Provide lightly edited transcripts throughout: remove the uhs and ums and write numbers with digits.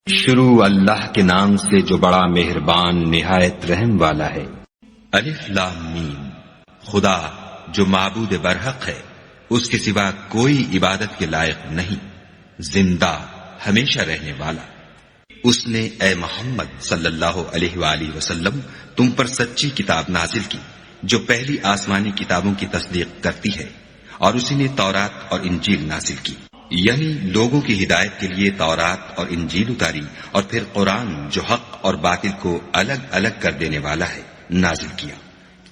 شروع اللہ کے نام سے جو بڑا مہربان نہایت رحم والا ہے۔ الف لام میم۔ خدا جو معبود برحق ہے، اس کے سوا کوئی عبادت کے لائق نہیں، زندہ ہمیشہ رہنے والا۔ اس نے اے محمد صلی اللہ علیہ وآلہ وسلم تم پر سچی کتاب نازل کی جو پہلی آسمانی کتابوں کی تصدیق کرتی ہے، اور اسی نے تورات اور انجیل نازل کی، یعنی لوگوں کی ہدایت کے لیے تورات اور انجیل اتاری، اور پھر قرآن جو حق اور باطل کو الگ الگ کر دینے والا ہے نازل کیا۔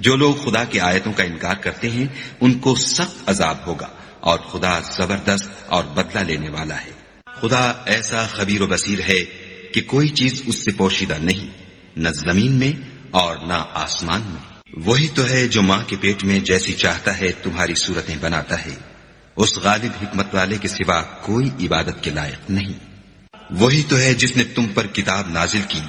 جو لوگ خدا کی آیتوں کا انکار کرتے ہیں ان کو سخت عذاب ہوگا، اور خدا زبردست اور بدلہ لینے والا ہے۔ خدا ایسا خبیر و بصیر ہے کہ کوئی چیز اس سے پوشیدہ نہیں، نہ زمین میں اور نہ آسمان میں۔ وہی تو ہے جو ماں کے پیٹ میں جیسی چاہتا ہے تمہاری صورتیں بناتا ہے، اس غالب حکمت والے کے سوا کوئی عبادت کے لائق نہیں۔ وہی تو ہے جس نے تم پر کتاب نازل کی،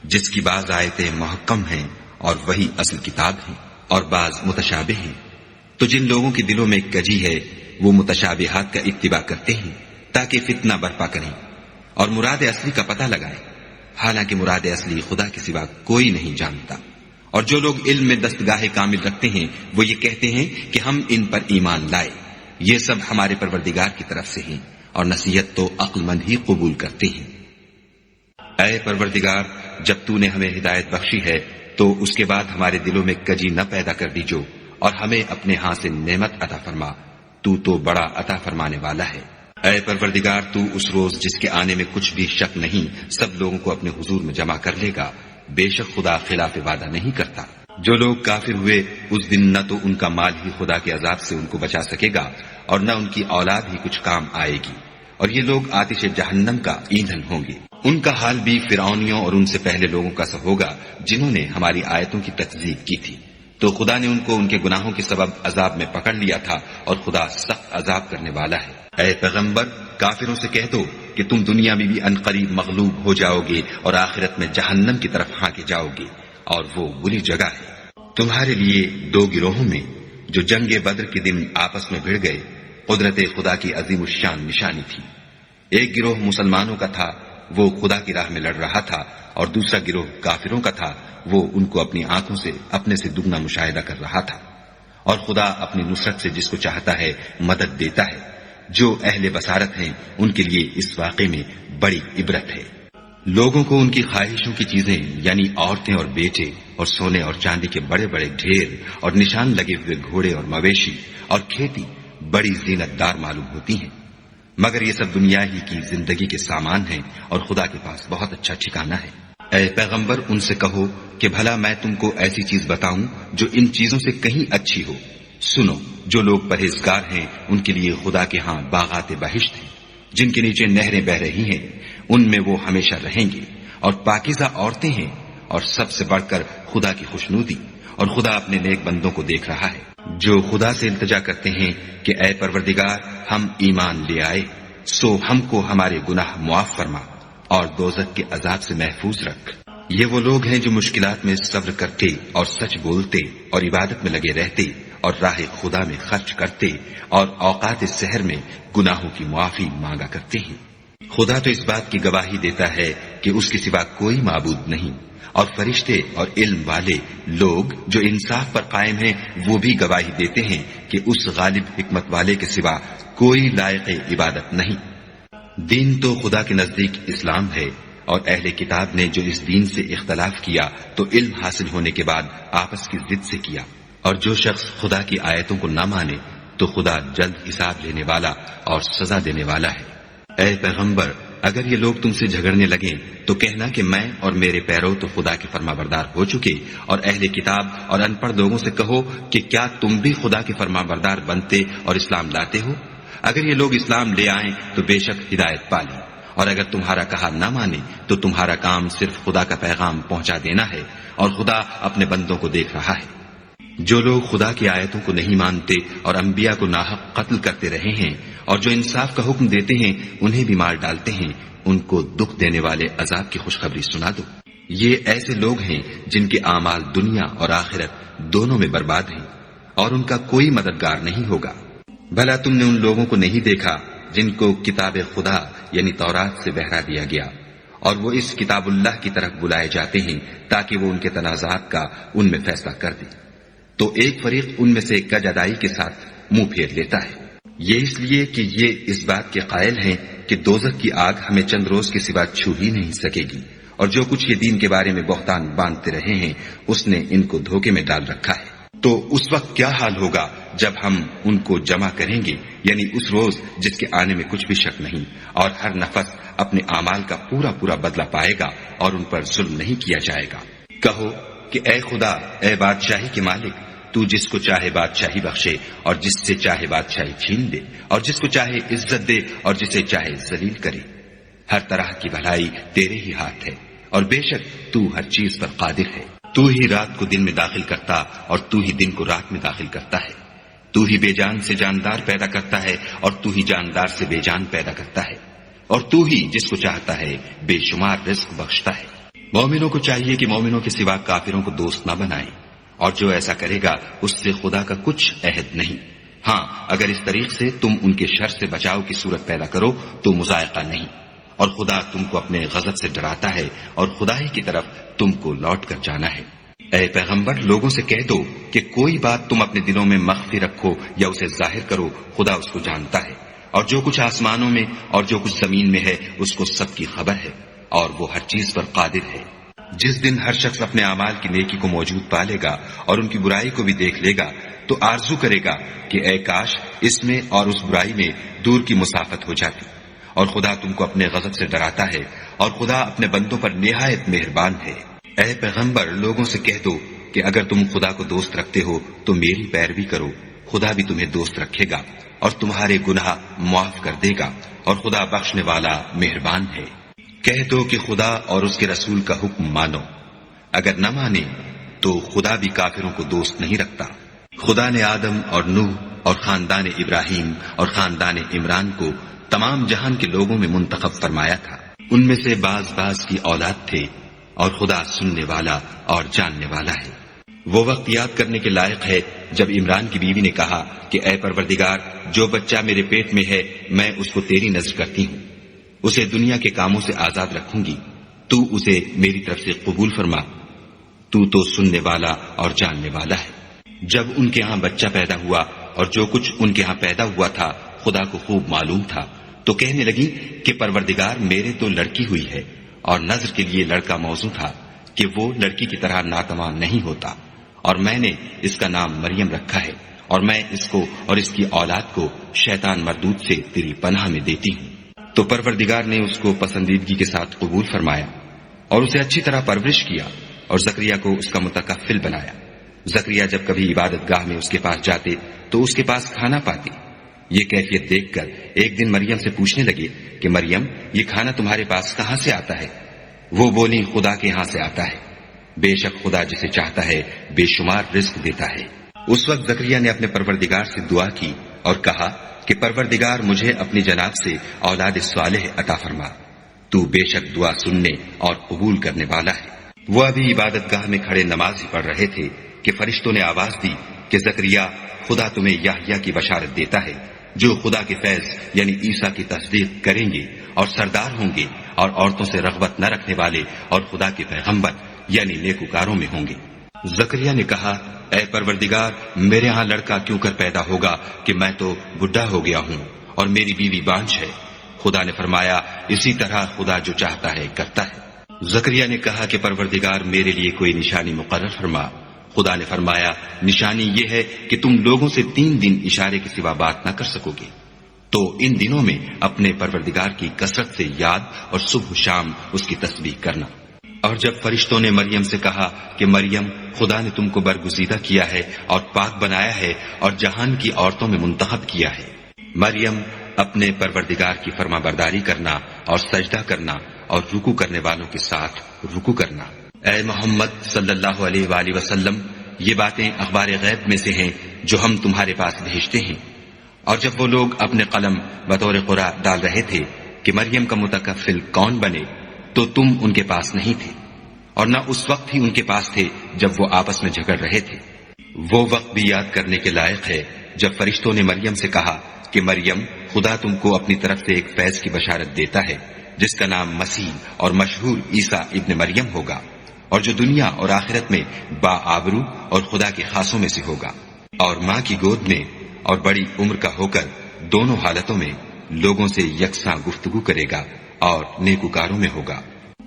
جس کی بعض آیتیں محکم ہیں اور وہی اصل کتاب ہیں، اور بعض متشابہ ہیں۔ تو جن لوگوں کے دلوں میں کجی ہے وہ متشابہات کا اتباع کرتے ہیں تاکہ فتنہ برپا کریں اور مراد اصلی کا پتہ لگائیں، حالانکہ مراد اصلی خدا کے سوا کوئی نہیں جانتا۔ اور جو لوگ علم میں دستگاہ کامل رکھتے ہیں وہ یہ کہتے ہیں کہ ہم ان پر ایمان لائے، یہ سب ہمارے پروردگار کی طرف سے ہیں، اور نصیحت تو عقل مند ہی قبول کرتے ہیں۔ اے پروردگار، جب تو نے ہمیں ہدایت بخشی ہے تو اس کے بعد ہمارے دلوں میں کجی نہ پیدا کر دیجو، اور ہمیں اپنے ہاں سے نعمت عطا فرما، تو بڑا عطا فرمانے والا ہے۔ اے پروردگار، تو اس روز جس کے آنے میں کچھ بھی شک نہیں سب لوگوں کو اپنے حضور میں جمع کر لے گا، بے شک خدا خلاف وعدہ نہیں کرتا۔ جو لوگ کافر ہوئے اس دن نہ تو ان کا مال ہی خدا کے عذاب سے ان کو بچا سکے گا، اور نہ ان کی اولاد ہی کچھ کام آئے گی، اور یہ لوگ آتش جہنم کا ایندھن ہوں گے۔ ان کا حال بھی فرعونیوں اور ان سے پہلے لوگوں کا سا ہوگا جنہوں نے ہماری آیتوں کی تکذیب کی تھی، تو خدا نے ان کو ان کے گناہوں کے سبب عذاب میں پکڑ لیا تھا، اور خدا سخت عذاب کرنے والا ہے۔ اے پیغمبر، کافروں سے کہہ دو کہ تم دنیا میں بھی عنقریب مغلوب ہو جاؤ گے اور آخرت میں جہنم کی طرف ہانکے جاؤ گے، اور وہ بری جگہ ہے۔ تمہارے لیے دو گروہوں میں جو جنگ بدر کے دن آپس میں بھڑ گئے قدرت خدا کی عظیم الشان نشانی تھی۔ ایک گروہ مسلمانوں کا تھا، وہ خدا کی راہ میں لڑ رہا تھا، اور دوسرا گروہ کافروں کا تھا، وہ ان کو اپنی آنکھوں سے اپنے سے دگنا مشاہدہ کر رہا تھا۔ اور خدا اپنی نصرت سے جس کو چاہتا ہے مدد دیتا ہے۔ جو اہل بصارت ہیں ان کے لیے اس واقعے میں بڑی عبرت ہے۔ لوگوں کو ان کی خواہشوں کی چیزیں یعنی عورتیں اور بیٹے اور سونے اور چاندی کے بڑے بڑے ڈھیر اور نشان لگے ہوئے گھوڑے اور مویشی اور کھیتی بڑی زینت دار معلوم ہوتی ہیں، مگر یہ سب دنیا ہی کی زندگی کے سامان ہیں، اور خدا کے پاس بہت اچھا ٹھکانہ ہے۔ اے پیغمبر، ان سے کہو کہ بھلا میں تم کو ایسی چیز بتاؤں جو ان چیزوں سے کہیں اچھی ہو۔ سنو، جو لوگ پرہیزگار ہیں ان کے لیے خدا کے ہاں باغات بہشت ہیں جن کے نیچے نہریں بہ رہی ہیں، ان میں وہ ہمیشہ رہیں گے، اور پاکیزہ عورتیں ہیں، اور سب سے بڑھ کر خدا کی خوشنودی، اور خدا اپنے نیک بندوں کو دیکھ رہا ہے جو خدا سے التجا کرتے ہیں کہ اے پروردگار، ہم ایمان لے آئے، سو ہم کو ہمارے گناہ معاف فرما اور دوزخ کے عذاب سے محفوظ رکھ۔ یہ وہ لوگ ہیں جو مشکلات میں صبر کرتے اور سچ بولتے اور عبادت میں لگے رہتے اور راہ خدا میں خرچ کرتے اور اوقات سحر میں گناہوں کی معافی مانگا کرتے ہیں۔ خدا تو اس بات کی گواہی دیتا ہے کہ اس کے سوا کوئی معبود نہیں، اور فرشتے اور علم والے لوگ جو انصاف پر قائم ہیں وہ بھی گواہی دیتے ہیں کہ اس غالب حکمت والے کے سوا کوئی لائق عبادت نہیں۔ دین تو خدا کے نزدیک اسلام ہے، اور اہل کتاب نے جو اس دین سے اختلاف کیا تو علم حاصل ہونے کے بعد آپس کی ضد سے کیا، اور جو شخص خدا کی آیتوں کو نہ مانے تو خدا جلد حساب لینے والا اور سزا دینے والا ہے۔ اے پیغمبر، اگر یہ لوگ تم سے جھگڑنے لگیں تو کہنا کہ میں اور میرے پیرو تو خدا کے فرما بردار ہو چکے، اور اہل کتاب اور ان پڑھ لوگوں سے کہو کہ کیا تم بھی خدا کے فرما بردار بنتے اور اسلام لاتے ہو؟ اگر یہ لوگ اسلام لے آئیں تو بے شک ہدایت پالیں، اور اگر تمہارا کہا نہ مانے تو تمہارا کام صرف خدا کا پیغام پہنچا دینا ہے، اور خدا اپنے بندوں کو دیکھ رہا ہے۔ جو لوگ خدا کی آیتوں کو نہیں مانتے اور انبیاء کو ناحق قتل کرتے رہے ہیں، اور جو انصاف کا حکم دیتے ہیں انہیں بھی مار ڈالتے ہیں، ان کو دکھ دینے والے عذاب کی خوشخبری سنا دو۔ یہ ایسے لوگ ہیں جن کے اعمال دنیا اور آخرت دونوں میں برباد ہیں، اور ان کا کوئی مددگار نہیں ہوگا۔ بھلا تم نے ان لوگوں کو نہیں دیکھا جن کو کتاب خدا یعنی تورات سے بہرا دیا گیا، اور وہ اس کتاب اللہ کی طرف بلائے جاتے ہیں تاکہ وہ ان کے تنازعات کا ان میں فیصلہ کر دے، تو ایک فریق ان میں سے کج ادائی کے ساتھ منہ پھیر لیتا ہے۔ یہ اس لیے کہ یہ اس بات کے قائل ہیں کہ دوزخ کی آگ ہمیں چند روز کے سوا چھو ہی نہیں سکے گی، اور جو کچھ یہ دین کے بارے میں بہتان باندھتے رہے ہیں اس نے ان کو دھوکے میں ڈال رکھا ہے۔ تو اس وقت کیا حال ہوگا جب ہم ان کو جمع کریں گے، یعنی اس روز جس کے آنے میں کچھ بھی شک نہیں، اور ہر نفس اپنے اعمال کا پورا پورا بدلہ پائے گا اور ان پر ظلم نہیں کیا جائے گا۔ کہو کہ اے خدا، اے بادشاہی کے مالک، تو جس کو چاہے بادشاہی بخشے اور جس سے چاہے بادشاہی چھین دے، اور جس کو چاہے عزت دے اور جسے چاہے ذلیل کرے۔ ہر طرح کی بھلائی تیرے ہی ہاتھ ہے، اور بے شک تو ہر چیز پر قادر ہے۔ تو ہی رات کو دن میں داخل کرتا اور تو ہی دن کو رات میں داخل کرتا ہے۔ تو ہی بے جان سے جاندار پیدا کرتا ہے اور تو ہی جاندار سے بے جان پیدا کرتا ہے، اور تو ہی جس کو چاہتا ہے بے شمار رزق بخشتا ہے۔ مومنوں کو چاہیے کہ مومنوں کے سوا کافروں کو دوست نہ بنائیں، اور جو ایسا کرے گا اس سے خدا کا کچھ عہد نہیں۔ ہاں، اگر اس طریق سے تم ان کے شر سے بچاؤ کی صورت پیدا کرو تو مذائقہ نہیں، اور خدا تم کو اپنے غضب سے ڈراتا ہے اور خدا ہی کی طرف تم کو لوٹ کر جانا ہے۔ اے پیغمبر، لوگوں سے کہہ دو کہ کوئی بات تم اپنے دلوں میں مخفی رکھو یا اسے ظاہر کرو، خدا اس کو جانتا ہے، اور جو کچھ آسمانوں میں اور جو کچھ زمین میں ہے اس کو سب کی خبر ہے، اور وہ ہر چیز پر قادر ہے۔ جس دن ہر شخص اپنے اعمال کی نیکی کو موجود پا لے گا اور ان کی برائی کو بھی دیکھ لے گا تو آرزو کرے گا کہ اے کاش اس میں اور اس برائی میں دور کی مسافت ہو جاتی۔ اور خدا تم کو اپنے غضب سے ڈراتا ہے، اور خدا اپنے بندوں پر نہایت مہربان ہے۔ اے پیغمبر، لوگوں سے کہہ دو کہ اگر تم خدا کو دوست رکھتے ہو تو میری پیروی کرو، خدا بھی تمہیں دوست رکھے گا اور تمہارے گناہ معاف کر دے گا، اور خدا بخشنے والا مہربان ہے۔ کہہ دو کہ خدا اور اس کے رسول کا حکم مانو، اگر نہ مانے تو خدا بھی کافروں کو دوست نہیں رکھتا۔ خدا نے آدم اور نوح اور خاندان ابراہیم اور خاندان عمران کو تمام جہان کے لوگوں میں منتخب فرمایا تھا، ان میں سے بعض بعض کی اولاد تھے، اور خدا سننے والا اور جاننے والا ہے۔ وہ وقت یاد کرنے کے لائق ہے جب عمران کی بیوی نے کہا کہ اے پروردگار، جو بچہ میرے پیٹ میں ہے میں اس کو تیری نذر کرتی ہوں، اسے دنیا کے کاموں سے آزاد رکھوں گی، تو اسے میری طرف سے قبول فرما، تو سننے والا اور جاننے والا ہے۔ جب ان کے ہاں بچہ پیدا ہوا اور جو کچھ ان کے ہاں پیدا ہوا تھا خدا کو خوب معلوم تھا، تو کہنے لگی کہ پروردگار، میرے تو لڑکی ہوئی ہے، اور نذر کے لیے لڑکا موزوں تھا کہ وہ لڑکی کی طرح ناتواں نہیں ہوتا، اور میں نے اس کا نام مریم رکھا ہے، اور میں اس کو اور اس کی اولاد کو شیطان مردود سے تیری پناہ میں دیتی ہوں۔ تو پروردگار نے اس کو پسندیدگی کے ساتھ قبول فرمایا اور اسے اچھی طرح پرورش کیا، اور زکریا کو اس کا متکفل بنایا۔ زکریا جب کبھی عبادت گاہ میں اس کے پاس جاتے تو اس کے پاس کھانا پاتے۔ یہ کیفیت دیکھ کر ایک دن مریم سے پوچھنے لگے کہ مریم، یہ کھانا تمہارے پاس کہاں سے آتا ہے؟ وہ بولی، خدا کے ہاں سے آتا ہے، بے شک خدا جسے چاہتا ہے بے شمار رزق دیتا ہے۔ اس وقت زکریا نے اپنے پروردگار سے دعا کی اور کہا کہ پروردگار، مجھے اپنی جناب سے اولاد صالح عطا فرما، تو بے شک دعا سننے اور قبول کرنے والا ہے۔ وہ ابھی عبادت گاہ میں کھڑے نماز ہی پڑھ رہے تھے کہ فرشتوں نے آواز دی کہ زکریا، خدا تمہیں یحییٰ کی بشارت دیتا ہے، جو خدا کے فیض یعنی عیسیٰ کی تصدیق کریں گے اور سردار ہوں گے اور عورتوں سے رغبت نہ رکھنے والے اور خدا کے پیغمبر یعنی نیکوکاروں میں ہوں گے۔ زکریا نے کہا، اے پروردگار، میرے ہاں لڑکا کیوں کر پیدا ہوگا کہ میں تو بڈھا ہو گیا ہوں اور میری بیوی بانجھ ہے۔ خدا نے فرمایا، اسی طرح خدا جو چاہتا ہے کرتا ہے۔ زکریا نے کہا کہ پروردگار، میرے لیے کوئی نشانی مقرر فرما۔ خدا نے فرمایا، نشانی یہ ہے کہ تم لوگوں سے 3 دن اشارے کے سوا بات نہ کر سکو گے، تو ان دنوں میں اپنے پروردگار کی کثرت سے یاد اور صبح و شام اس کی تسبیح کرنا۔ اور جب فرشتوں نے مریم سے کہا کہ مریم، خدا نے تم کو برگزیدہ کیا ہے اور پاک بنایا ہے اور جہان کی عورتوں میں منتخب کیا ہے، مریم، اپنے پروردگار کی فرما برداری کرنا اور سجدہ کرنا اور رکوع کرنے والوں کے ساتھ رکوع کرنا۔ اے محمد صلی اللہ علیہ وآلہ وسلم، یہ باتیں اخبار غیب میں سے ہیں جو ہم تمہارے پاس بھیجتے ہیں۔ اور جب وہ لوگ اپنے قلم بطور قرآ ڈال رہے تھے کہ مریم کا متکفل کون بنے، تو تم ان کے پاس نہیں تھے، اور نہ اس وقت ہی ان کے پاس تھے جب وہ آپس میں جھگڑ رہے تھے۔ وہ وقت بھی یاد کرنے کے لائق ہے جب فرشتوں نے مریم سے کہا کہ مریم، خدا تم کو اپنی طرف سے ایک فیض کی بشارت دیتا ہے جس کا نام مسیح اور مشہور عیسیٰ ابن مریم ہوگا، اور جو دنیا اور آخرت میں باآبرو اور خدا کے خاصوں میں سے ہوگا، اور ماں کی گود میں اور بڑی عمر کا ہو کر دونوں حالتوں میں لوگوں سے یکساں گفتگو کرے گا اور نیکوکاروں میں ہوگا۔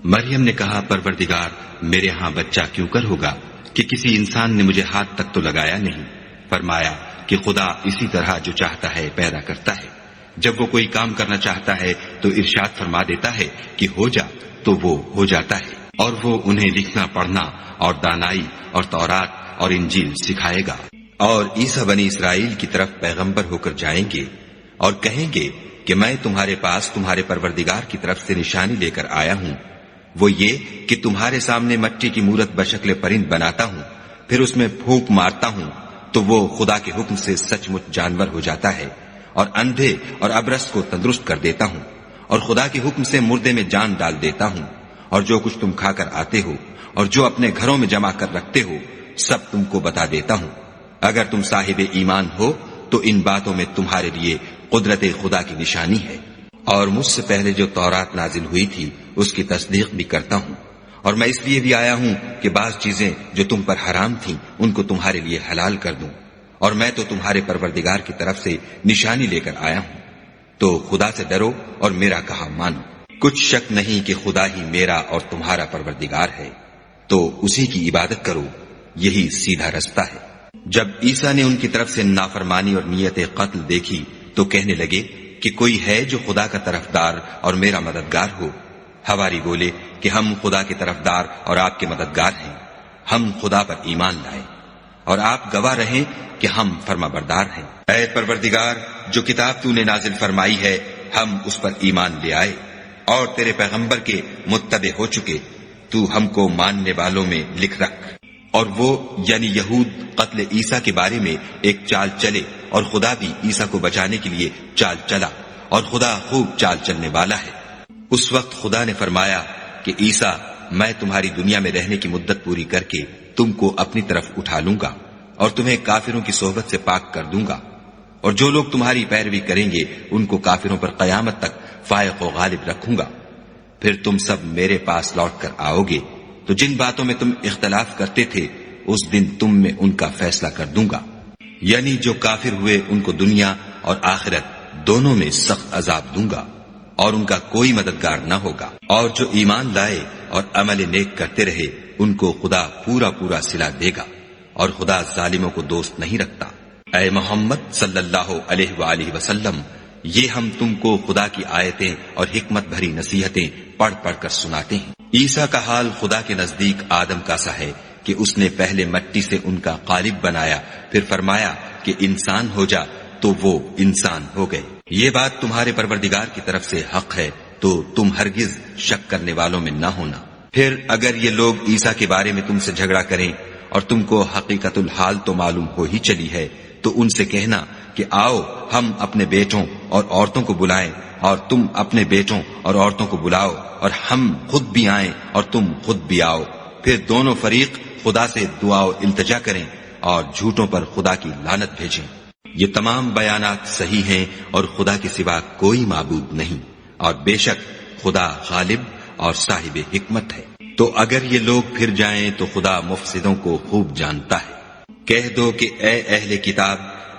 مریم نے کہا، پروردگار، میرے ہاں بچہ کیوں کر ہوگا کہ کسی انسان نے مجھے ہاتھ تک تو لگایا نہیں۔ فرمایا کہ خدا اسی طرح جو چاہتا ہے پیدا کرتا ہے، جب وہ کوئی کام کرنا چاہتا ہے تو ارشاد فرما دیتا ہے کہ ہو جا، تو وہ ہو جاتا ہے، اور وہ انہیں لکھنا پڑھنا اور دانائی اور تورات اور انجیل سکھائے گا۔ اور عیسیٰ بنی اسرائیل کی طرف پیغمبر ہو کر جائیں گے اور کہیں گے کہ میں تمہارے پاس تمہارے پروردگار کی طرف سے نشانی لے کر آیا ہوں، وہ یہ کہ تمہارے سامنے مٹی کی مورت بشکل پرند بناتا ہوں، پھر اس میں پھونک مارتا ہوں تو وہ خدا کے حکم سے سچ مچ جانور ہو جاتا ہے، اور اندھے اور ابرص کو تندرست کر دیتا ہوں، اور خدا کے حکم سے مردے میں جان ڈال دیتا ہوں، اور جو کچھ تم کھا کر آتے ہو اور جو اپنے گھروں میں جمع کر رکھتے ہو سب تم کو بتا دیتا ہوں۔ اگر تم صاحب ایمان ہو تو ان باتوں میں تمہارے لیے قدرت خدا کی نشانی ہے، اور مجھ سے پہلے جو تورات نازل ہوئی تھی اس کی تصدیق بھی کرتا ہوں، اور میں اس لیے بھی آیا ہوں کہ بعض چیزیں جو تم پر حرام تھیں ان کو تمہارے لیے حلال کر دوں، اور میں تو تمہارے پروردگار کی طرف سے نشانی لے کر آیا ہوں، تو خدا سے ڈرو اور میرا کہا مانو۔ کچھ شک نہیں کہ خدا ہی میرا اور تمہارا پروردگار ہے، تو اسی کی عبادت کرو، یہی سیدھا رستہ ہے۔ جب عیسیٰ نے ان کی طرف سے نافرمانی اور نیت قتل دیکھی تو کہنے لگے کہ کوئی ہے جو خدا کا طرفدار اور میرا مددگار ہو؟ حواری بولے کہ ہم خدا کے طرفدار اور آپ کے مددگار ہیں، ہم خدا پر ایمان لائے اور آپ گواہ رہیں کہ ہم فرما بردار ہیں۔ اے پروردگار، جو کتاب تو نے نازل فرمائی ہے ہم اس پر ایمان لے آئے اور تیرے پیغمبر کے متبع ہو چکے، تو ہم کو ماننے والوں میں لکھ رکھ۔ اور وہ یعنی یہود قتل عیسیٰ کے بارے میں ایک چال چلے، اور خدا بھی عیسیٰ کو بچانے کے لیے چال چلا، اور خدا خوب چال چلنے والا ہے۔ اس وقت خدا نے فرمایا کہ عیسیٰ، میں تمہاری دنیا میں رہنے کی مدت پوری کر کے تم کو اپنی طرف اٹھا لوں گا اور تمہیں کافروں کی صحبت سے پاک کر دوں گا، اور جو لوگ تمہاری پیروی کریں گے ان کو کافروں پر قیامت تک فائق و غالب رکھوں گا۔ پھر تم سب میرے پاس لوٹ کر آؤ گے تو جن باتوں میں تم اختلاف کرتے تھے اس دن تم میں ان کا فیصلہ کر دوں گا، یعنی جو کافر ہوئے ان کو دنیا اور آخرت دونوں میں سخت عذاب دوں گا، اور ان کا کوئی مددگار نہ ہوگا۔ اور جو ایمان لائے اور عمل نیک کرتے رہے ان کو خدا پورا پورا صلہ دے گا، اور خدا ظالموں کو دوست نہیں رکھتا۔ اے محمد صلی اللہ علیہ وآلہ وسلم، یہ ہم تم کو خدا کی آیتیں اور حکمت بھری نصیحتیں پڑھ پڑھ کر سناتے ہیں۔ عیسیٰ کا حال خدا کے نزدیک آدم کا سا ہے کہ اس نے پہلے مٹی سے ان کا قالب بنایا، پھر فرمایا کہ انسان ہو جا، تو وہ انسان ہو گئے۔ یہ بات تمہارے پروردگار کی طرف سے حق ہے، تو تم ہرگز شک کرنے والوں میں نہ ہونا۔ پھر اگر یہ لوگ عیسیٰ کے بارے میں تم سے جھگڑا کریں اور تم کو حقیقت الحال تو معلوم ہو ہی چلی ہے، تو ان سے کہنا کہ آؤ ہم اپنے بیٹوں اور عورتوں کو بلائیں، اور تم اپنے بیٹوں اور عورتوں کو بلاؤ، اور ہم خود بھی آئیں اور تم خود بھی آؤ، پھر دونوں فریق خدا سے دعا و التجا کریں اور جھوٹوں پر خدا کی لعنت بھیجیں۔ یہ تمام بیانات صحیح ہیں اور خدا کے سوا کوئی معبود نہیں، اور بے شک خدا غالب اور صاحب حکمت ہے۔ تو اگر یہ لوگ پھر جائیں تو خدا مفسدوں کو خوب جانتا ہے۔ کہہ دو کہ اے اہل کتاب،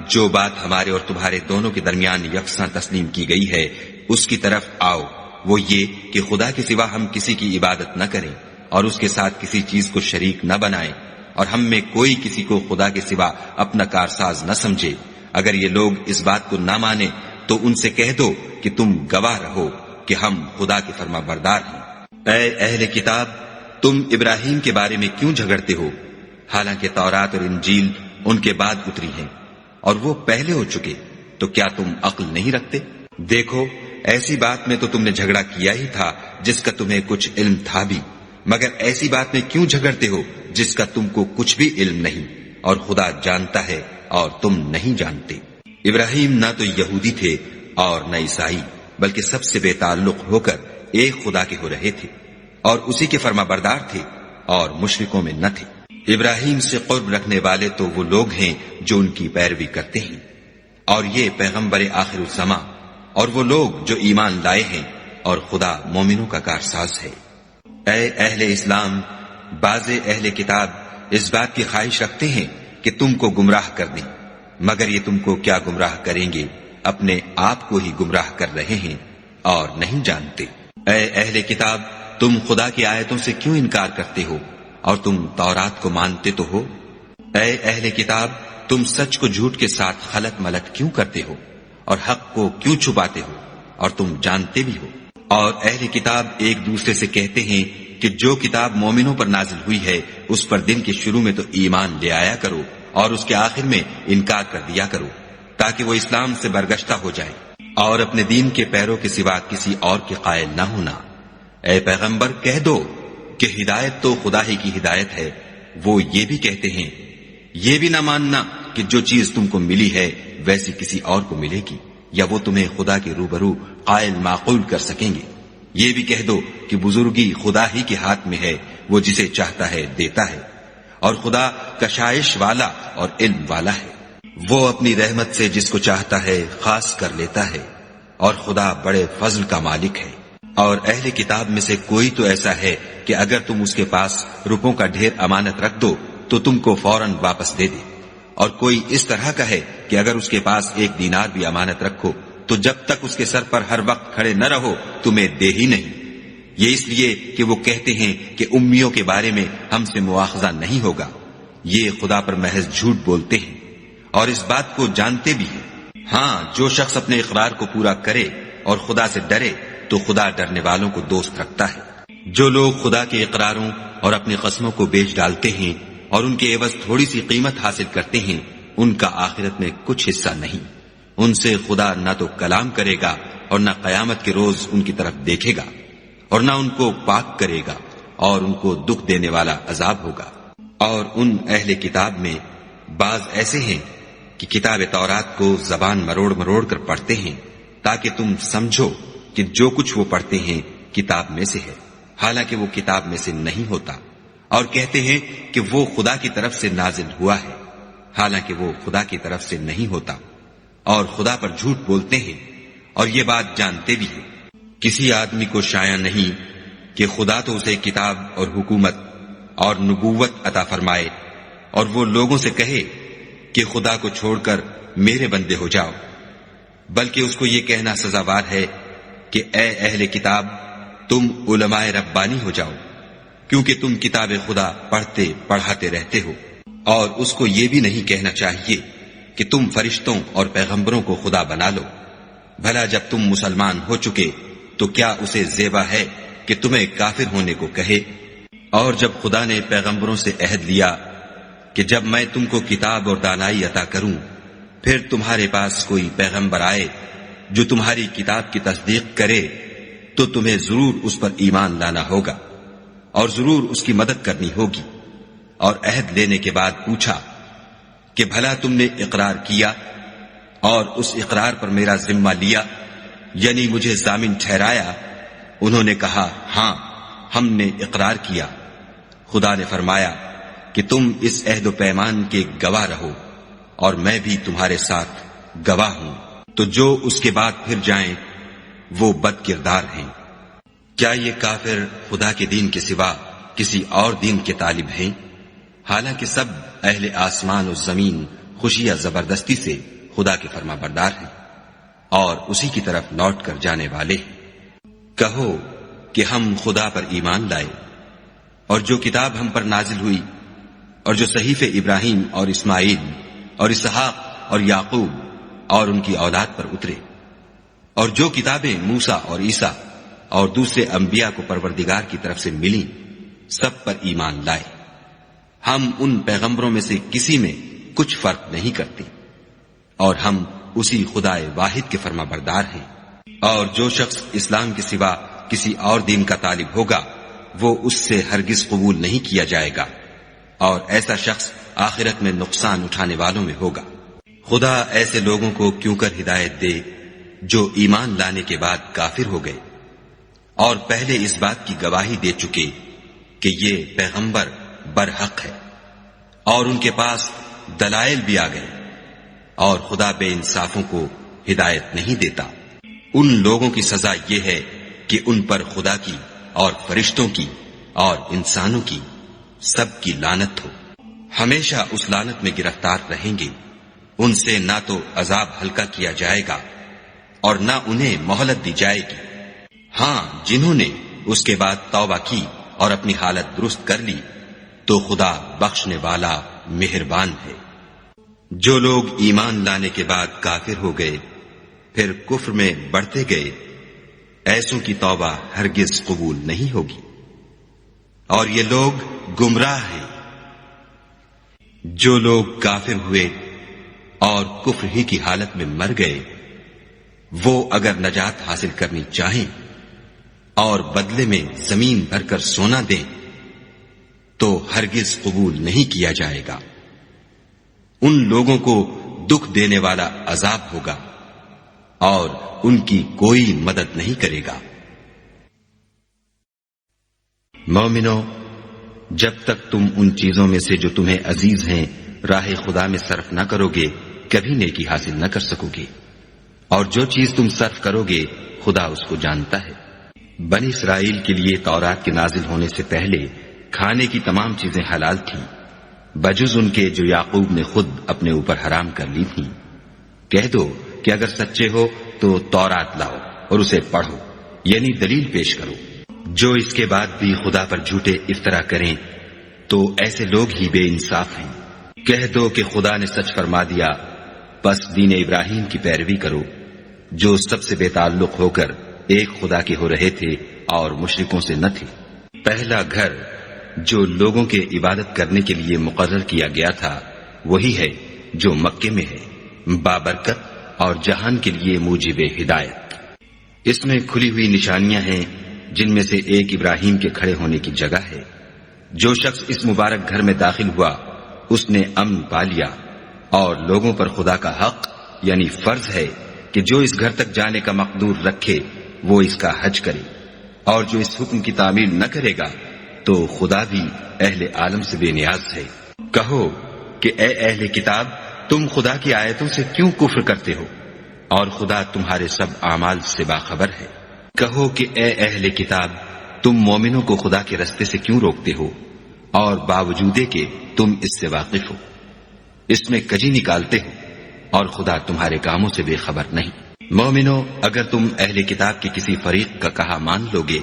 جو بات ہمارے اور تمہارے دونوں کے درمیان یکساں تسلیم کی گئی ہے اس کی طرف آؤ، وہ یہ کہ خدا کے سوا ہم کسی کی عبادت نہ کریں اور اس کے ساتھ کسی چیز کو شریک نہ بنائیں، اور ہم میں کوئی کسی کو خدا کے سوا اپنا کارساز نہ سمجھے۔ اگر یہ لوگ اس بات کو نہ مانے تو ان سے کہہ دو کہ تم گواہ رہو کہ ہم خدا کے فرما بردار ہیں۔ اے اہل کتاب، تم ابراہیم کے بارے میں کیوں جھگڑتے ہو، حالانکہ تورات اور انجیل ان کے بعد اتری ہیں اور وہ پہلے ہو چکے، تو کیا تم عقل نہیں رکھتے؟ دیکھو، ایسی بات میں تو تم نے جھگڑا کیا ہی تھا جس کا تمہیں کچھ علم تھا بھی، مگر ایسی بات میں کیوں جھگڑتے ہو جس کا تم کو کچھ بھی علم نہیں، اور خدا جانتا ہے اور تم نہیں جانتے۔ ابراہیم نہ تو یہودی تھے اور نہ عیسائی، بلکہ سب سے بے تعلق ہو کر ایک خدا کے ہو رہے تھے اور اسی کے فرما بردار تھے اور مشرکوں میں نہ تھے۔ ابراہیم سے قرب رکھنے والے تو وہ لوگ ہیں جو ان کی پیروی کرتے ہیں، اور یہ پیغمبر آخر الزماں اور وہ لوگ جو ایمان لائے ہیں اور خدا مومنوں کا کارساز ہے۔ اے اہل اسلام، بعض اہل کتاب اس بات کی خواہش رکھتے ہیں کہ تم کو گمراہ کر دیں، مگر یہ تم کو کیا گمراہ کریں گے، اپنے آپ کو ہی گمراہ کر رہے ہیں اور نہیں جانتے۔ اے اہل کتاب، تم خدا کی آیتوں سے کیوں انکار کرتے ہو اور تم تورات کو مانتے تو ہو؟ اے اہل کتاب، تم سچ کو جھوٹ کے ساتھ خلط ملط کیوں کرتے ہو اور حق کو کیوں چھپاتے ہو اور تم جانتے بھی ہو؟ اور اہل کتاب ایک دوسرے سے کہتے ہیں کہ جو کتاب مومنوں پر نازل ہوئی ہے اس پر دن کے شروع میں تو ایمان لے آیا کرو اور اس کے آخر میں انکار کر دیا کرو، تاکہ وہ اسلام سے برگشتہ ہو جائے اور اپنے دین کے پیروں کے سوا کسی اور کے قائل نہ ہونا۔ اے پیغمبر، کہہ دو کہ ہدایت تو خدا ہی کی ہدایت ہے۔ وہ یہ بھی کہتے ہیں یہ بھی نہ ماننا کہ جو چیز تم کو ملی ہے ویسی کسی اور کو ملے گی، یا وہ تمہیں خدا کے روبرو قائل معقول کر سکیں گے۔ یہ بھی کہہ دو کہ بزرگی خدا ہی کے ہاتھ میں ہے، وہ جسے چاہتا ہے دیتا ہے، اور خدا کشائش والا اور علم والا ہے۔ وہ اپنی رحمت سے جس کو چاہتا ہے خاص کر لیتا ہے، اور خدا بڑے فضل کا مالک ہے۔ اور اہل کتاب میں سے کوئی تو ایسا ہے کہ اگر تم اس کے پاس روپوں کا ڈھیر امانت رکھ دو تو تم کو فوراً واپس دے دے، اور کوئی اس طرح کا ہے کہ اگر اس کے پاس 1 دینار بھی امانت رکھو تو جب تک اس کے سر پر ہر وقت کھڑے نہ رہو تمہیں دے ہی نہیں۔ یہ اس لیے کہ وہ کہتے ہیں کہ امیوں کے بارے میں ہم سے مواخذہ نہیں ہوگا۔ یہ خدا پر محض جھوٹ بولتے ہیں اور اس بات کو جانتے بھی ہیں۔ ہاں، جو شخص اپنے اقرار کو پورا کرے اور خدا سے ڈرے تو خدا ڈرنے والوں کو دوست رکھتا ہے۔ جو لوگ خدا کے اقراروں اور اپنی قسموں کو بیچ ڈالتے ہیں اور ان کے عوض تھوڑی سی قیمت حاصل کرتے ہیں، ان کا آخرت میں کچھ حصہ نہیں۔ ان سے خدا نہ تو کلام کرے گا اور نہ قیامت کے روز ان کی طرف دیکھے گا، اور نہ ان کو پاک کرے گا، اور ان کو دکھ دینے والا عذاب ہوگا۔ اور ان اہل کتاب میں بعض ایسے ہیں کہ کتاب تورات کو زبان مروڑ مروڑ کر پڑھتے ہیں تاکہ تم سمجھو کہ جو کچھ وہ پڑھتے ہیں کتاب میں سے ہے، حالانکہ وہ کتاب میں سے نہیں ہوتا، اور کہتے ہیں کہ وہ خدا کی طرف سے نازل ہوا ہے، حالانکہ وہ خدا کی طرف سے نہیں ہوتا، اور خدا پر جھوٹ بولتے ہیں اور یہ بات جانتے بھی ہیں۔ کسی آدمی کو شایع نہیں کہ خدا تو اسے کتاب اور حکومت اور نبوت عطا فرمائے اور وہ لوگوں سے کہے کہ خدا کو چھوڑ کر میرے بندے ہو جاؤ، بلکہ اس کو یہ کہنا سزاوار ہے کہ اے اہل کتاب، تم علماء ربانی ہو جاؤ، کیونکہ تم کتاب خدا پڑھتے پڑھاتے رہتے ہو۔ اور اس کو یہ بھی نہیں کہنا چاہیے کہ تم فرشتوں اور پیغمبروں کو خدا بنا لو۔ بھلا جب تم مسلمان ہو چکے تو کیا اسے زیبا ہے کہ تمہیں کافر ہونے کو کہے؟ اور جب خدا نے پیغمبروں سے عہد لیا کہ جب میں تم کو کتاب اور دانائی عطا کروں، پھر تمہارے پاس کوئی پیغمبر آئے جو تمہاری کتاب کی تصدیق کرے تو تمہیں ضرور اس پر ایمان لانا ہوگا اور ضرور اس کی مدد کرنی ہوگی۔ اور عہد لینے کے بعد پوچھا کہ بھلا تم نے اقرار کیا اور اس اقرار پر میرا ذمہ لیا، یعنی مجھے ضامن ٹھہرایا؟ انہوں نے کہا ہاں، ہم نے اقرار کیا۔ خدا نے فرمایا کہ تم اس عہد و پیمان کے گواہ رہو اور میں بھی تمہارے ساتھ گواہ ہوں۔ تو جو اس کے بعد پھر جائیں وہ بد کردار ہیں۔ کیا یہ کافر خدا کے دین کے سوا کسی اور دین کے طالب ہیں؟ حالانکہ سب اہل آسمان و زمین خوشی یا زبردستی سے خدا کے فرما بردار ہیں اور اسی کی طرف لوٹ کر جانے والے ہیں۔ کہو کہ ہم خدا پر ایمان لائے اور جو کتاب ہم پر نازل ہوئی اور جو صحیفے ابراہیم اور اسماعیل اور اسحاق اور یعقوب اور ان کی اولاد پر اترے، اور جو کتابیں موسیٰ اور عیسیٰ اور دوسرے انبیاء کو پروردگار کی طرف سے ملی، سب پر ایمان لائے۔ ہم ان پیغمبروں میں سے کسی میں کچھ فرق نہیں کرتے، اور ہم اسی خدا واحد کے فرما بردار ہیں۔ اور جو شخص اسلام کے سوا کسی اور دین کا طالب ہوگا وہ اس سے ہرگز قبول نہیں کیا جائے گا، اور ایسا شخص آخرت میں نقصان اٹھانے والوں میں ہوگا۔ خدا ایسے لوگوں کو کیوں کر ہدایت دے جو ایمان لانے کے بعد کافر ہو گئے اور پہلے اس بات کی گواہی دے چکے کہ یہ پیغمبر برحق ہے، اور ان کے پاس دلائل بھی آ گئے، اور خدا بے انصافوں کو ہدایت نہیں دیتا۔ ان لوگوں کی سزا یہ ہے کہ ان پر خدا کی اور فرشتوں کی اور انسانوں کی سب کی لعنت ہو، ہمیشہ اس لعنت میں گرفتار رہیں گے۔ ان سے نہ تو عذاب ہلکا کیا جائے گا اور نہ انہیں مہلت دی جائے گی۔ ہاں، جنہوں نے اس کے بعد توبہ کی اور اپنی حالت درست کر لی تو خدا بخشنے والا مہربان ہے۔ جو لوگ ایمان لانے کے بعد کافر ہو گئے پھر کفر میں بڑھتے گئے، ایسوں کی توبہ ہرگز قبول نہیں ہوگی، اور یہ لوگ گمراہ ہیں۔ جو لوگ کافر ہوئے اور کفر ہی کی حالت میں مر گئے، وہ اگر نجات حاصل کرنی چاہیں اور بدلے میں زمین بھر کر سونا دیں تو ہرگز قبول نہیں کیا جائے گا۔ ان لوگوں کو دکھ دینے والا عذاب ہوگا اور ان کی کوئی مدد نہیں کرے گا۔ مومنو، جب تک تم ان چیزوں میں سے جو تمہیں عزیز ہیں راہ خدا میں صرف نہ کرو گے کبھی نیکی حاصل نہ کر سکو گے، اور جو چیز تم صرف کرو گے خدا اس کو جانتا ہے۔ بنی اسرائیل کے لیے تورات کے نازل ہونے سے پہلے کھانے کی تمام چیزیں حلال تھیں بجز ان کے جو یعقوب نے خود اپنے اوپر حرام کر لی تھیں۔ کہہ دو کہ اگر سچے ہو تو تورات لاؤ اور اسے پڑھو، یعنی دلیل پیش کرو۔ جو اس کے بعد بھی خدا پر جھوٹے افطرا کریں تو ایسے لوگ ہی بے انصاف ہیں۔ کہہ دو کہ خدا نے سچ فرما دیا، پس دین ابراہیم کی پیروی کرو، جو سب سے بے تعلق ہو کر ایک خدا کے ہو رہے تھے اور مشرکوں سے نہ تھے۔ پہلا گھر جو لوگوں کے عبادت کرنے کے لیے مقرر کیا گیا تھا وہی ہے جو مکے میں ہے، بابرکت اور جہان کے لیے موجب ہدایت۔ اس میں کھلی ہوئی نشانیاں ہیں جن میں سے ایک ابراہیم کے کھڑے ہونے کی جگہ ہے۔ جو شخص اس مبارک گھر میں داخل ہوا اس نے امن پا لیا، اور لوگوں پر خدا کا حق یعنی فرض ہے کہ جو اس گھر تک جانے کا مقدور رکھے وہ اس کا حج کرے، اور جو اس حکم کی تعمیل نہ کرے گا تو خدا بھی اہل عالم سے بے نیاز ہے۔ کہو کہ اے اہل کتاب، تم خدا کی آیتوں سے کیوں کفر کرتے ہو اور خدا تمہارے سب اعمال سے باخبر ہے۔ کہو کہ اے اہل کتاب، تم مومنوں کو خدا کے رستے سے کیوں روکتے ہو اور باوجود کہ تم اس سے واقف ہو، اس میں کجی نکالتے ہو اور خدا تمہارے کاموں سے بے خبر نہیں۔ مومنو، اگر تم اہل کتاب کے کسی فریق کا کہا مان لو گے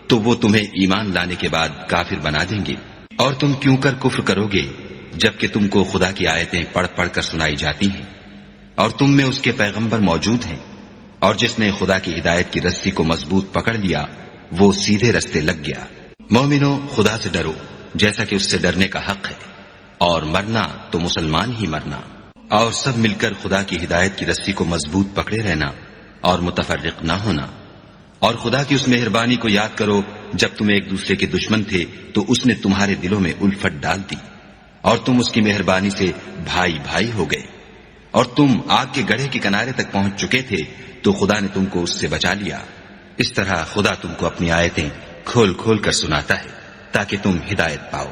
تو وہ تمہیں ایمان لانے کے بعد کافر بنا دیں گے، اور تم کیوں کر کفر کرو گے جبکہ تم کو خدا کی آیتیں پڑھ پڑھ کر سنائی جاتی ہیں اور تم میں اس کے پیغمبر موجود ہیں، اور جس نے خدا کی ہدایت کی رسی کو مضبوط پکڑ لیا وہ سیدھے رستے لگ گیا۔ مومنو، خدا سے ڈرو جیسا کہ اس سے ڈرنے کا حق ہے، اور مرنا تو مسلمان ہی مرنا، اور سب مل کر خدا کی ہدایت کی رسی کو مضبوط پکڑے رہنا اور متفرق نہ ہونا۔ اور خدا کی اس مہربانی کو یاد کرو جب تم ایک دوسرے کے دشمن تھے تو اس نے تمہارے دلوں میں الفت ڈال دی، اور تم اس کی مہربانی سے بھائی بھائی ہو گئے، اور تم آگ کے گڑھے کے کنارے تک پہنچ چکے تھے تو خدا نے تم کو اس سے بچا لیا۔ اس طرح خدا تم کو اپنی آیتیں کھول کھول کر سناتا ہے تاکہ تم ہدایت پاؤ۔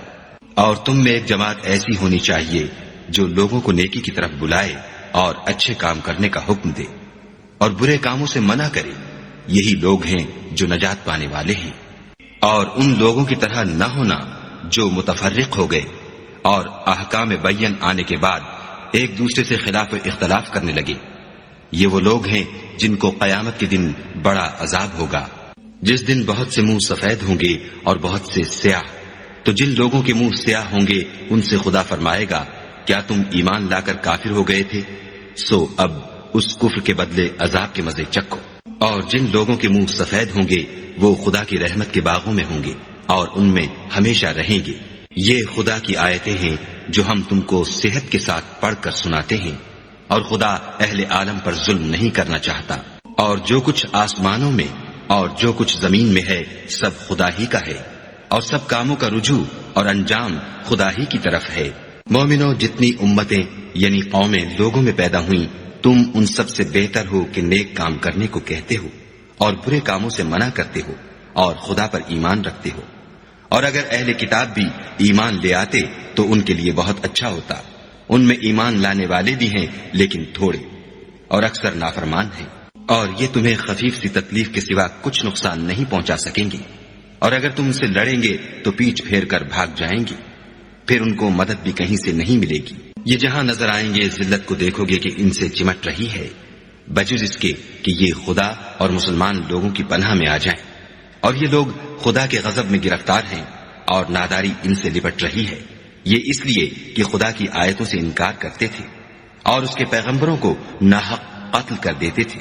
اور تم میں ایک جماعت ایسی ہونی چاہیے جو لوگوں کو نیکی کی طرف بلائے اور اچھے کام کرنے کا حکم دے اور برے کاموں سے منع کرے، یہی لوگ ہیں جو نجات پانے والے ہیں۔ اور ان لوگوں کی طرح نہ ہونا جو متفرق ہو گئے اور احکام بین آنے کے بعد ایک دوسرے سے خلاف و اختلاف کرنے لگے، یہ وہ لوگ ہیں جن کو قیامت کے دن بڑا عذاب ہوگا، جس دن بہت سے منہ سفید ہوں گے اور بہت سے سیاہ۔ تو جن لوگوں کے منہ سیاہ ہوں گے ان سے خدا فرمائے گا، کیا تم ایمان لا کر کافر ہو گئے تھے؟ سو اب اس کفر کے بدلے عذاب کے مزے چکھو۔ اور جن لوگوں کے منہ سفید ہوں گے وہ خدا کی رحمت کے باغوں میں ہوں گے اور ان میں ہمیشہ رہیں گے۔ یہ خدا کی آیتیں ہیں جو ہم تم کو صحت کے ساتھ پڑھ کر سناتے ہیں، اور خدا اہل عالم پر ظلم نہیں کرنا چاہتا۔ اور جو کچھ آسمانوں میں اور جو کچھ زمین میں ہے سب خدا ہی کا ہے، اور سب کاموں کا رجوع اور انجام خدا ہی کی طرف ہے۔ مومنو، جتنی امتیں یعنی قومیں لوگوں میں پیدا ہوئیں، تم ان سب سے بہتر ہو کہ نیک کام کرنے کو کہتے ہو اور برے کاموں سے منع کرتے ہو اور خدا پر ایمان رکھتے ہو۔ اور اگر اہل کتاب بھی ایمان لے آتے تو ان کے لیے بہت اچھا ہوتا، ان میں ایمان لانے والے بھی ہیں لیکن تھوڑے، اور اکثر نافرمان ہیں۔ اور یہ تمہیں خفیف سی تکلیف کے سوا کچھ نقصان نہیں پہنچا سکیں گے، اور اگر تم ان سے لڑیں گے تو پیچھ پھیر کر بھاگ جائیں گے، پھر ان کو مدد بھی کہیں سے نہیں ملے گی۔ یہ جہاں نظر آئیں گے ذلت کو دیکھو گے کہ ان سے چمٹ رہی ہے، بجز اس کے کہ یہ خدا اور مسلمان لوگوں کی پناہ میں آ جائیں، اور یہ لوگ خدا کے غضب میں گرفتار ہیں اور ناداری ان سے لپٹ رہی ہے۔ یہ اس لیے کہ خدا کی آیتوں سے انکار کرتے تھے اور اس کے پیغمبروں کو ناحق قتل کر دیتے تھے،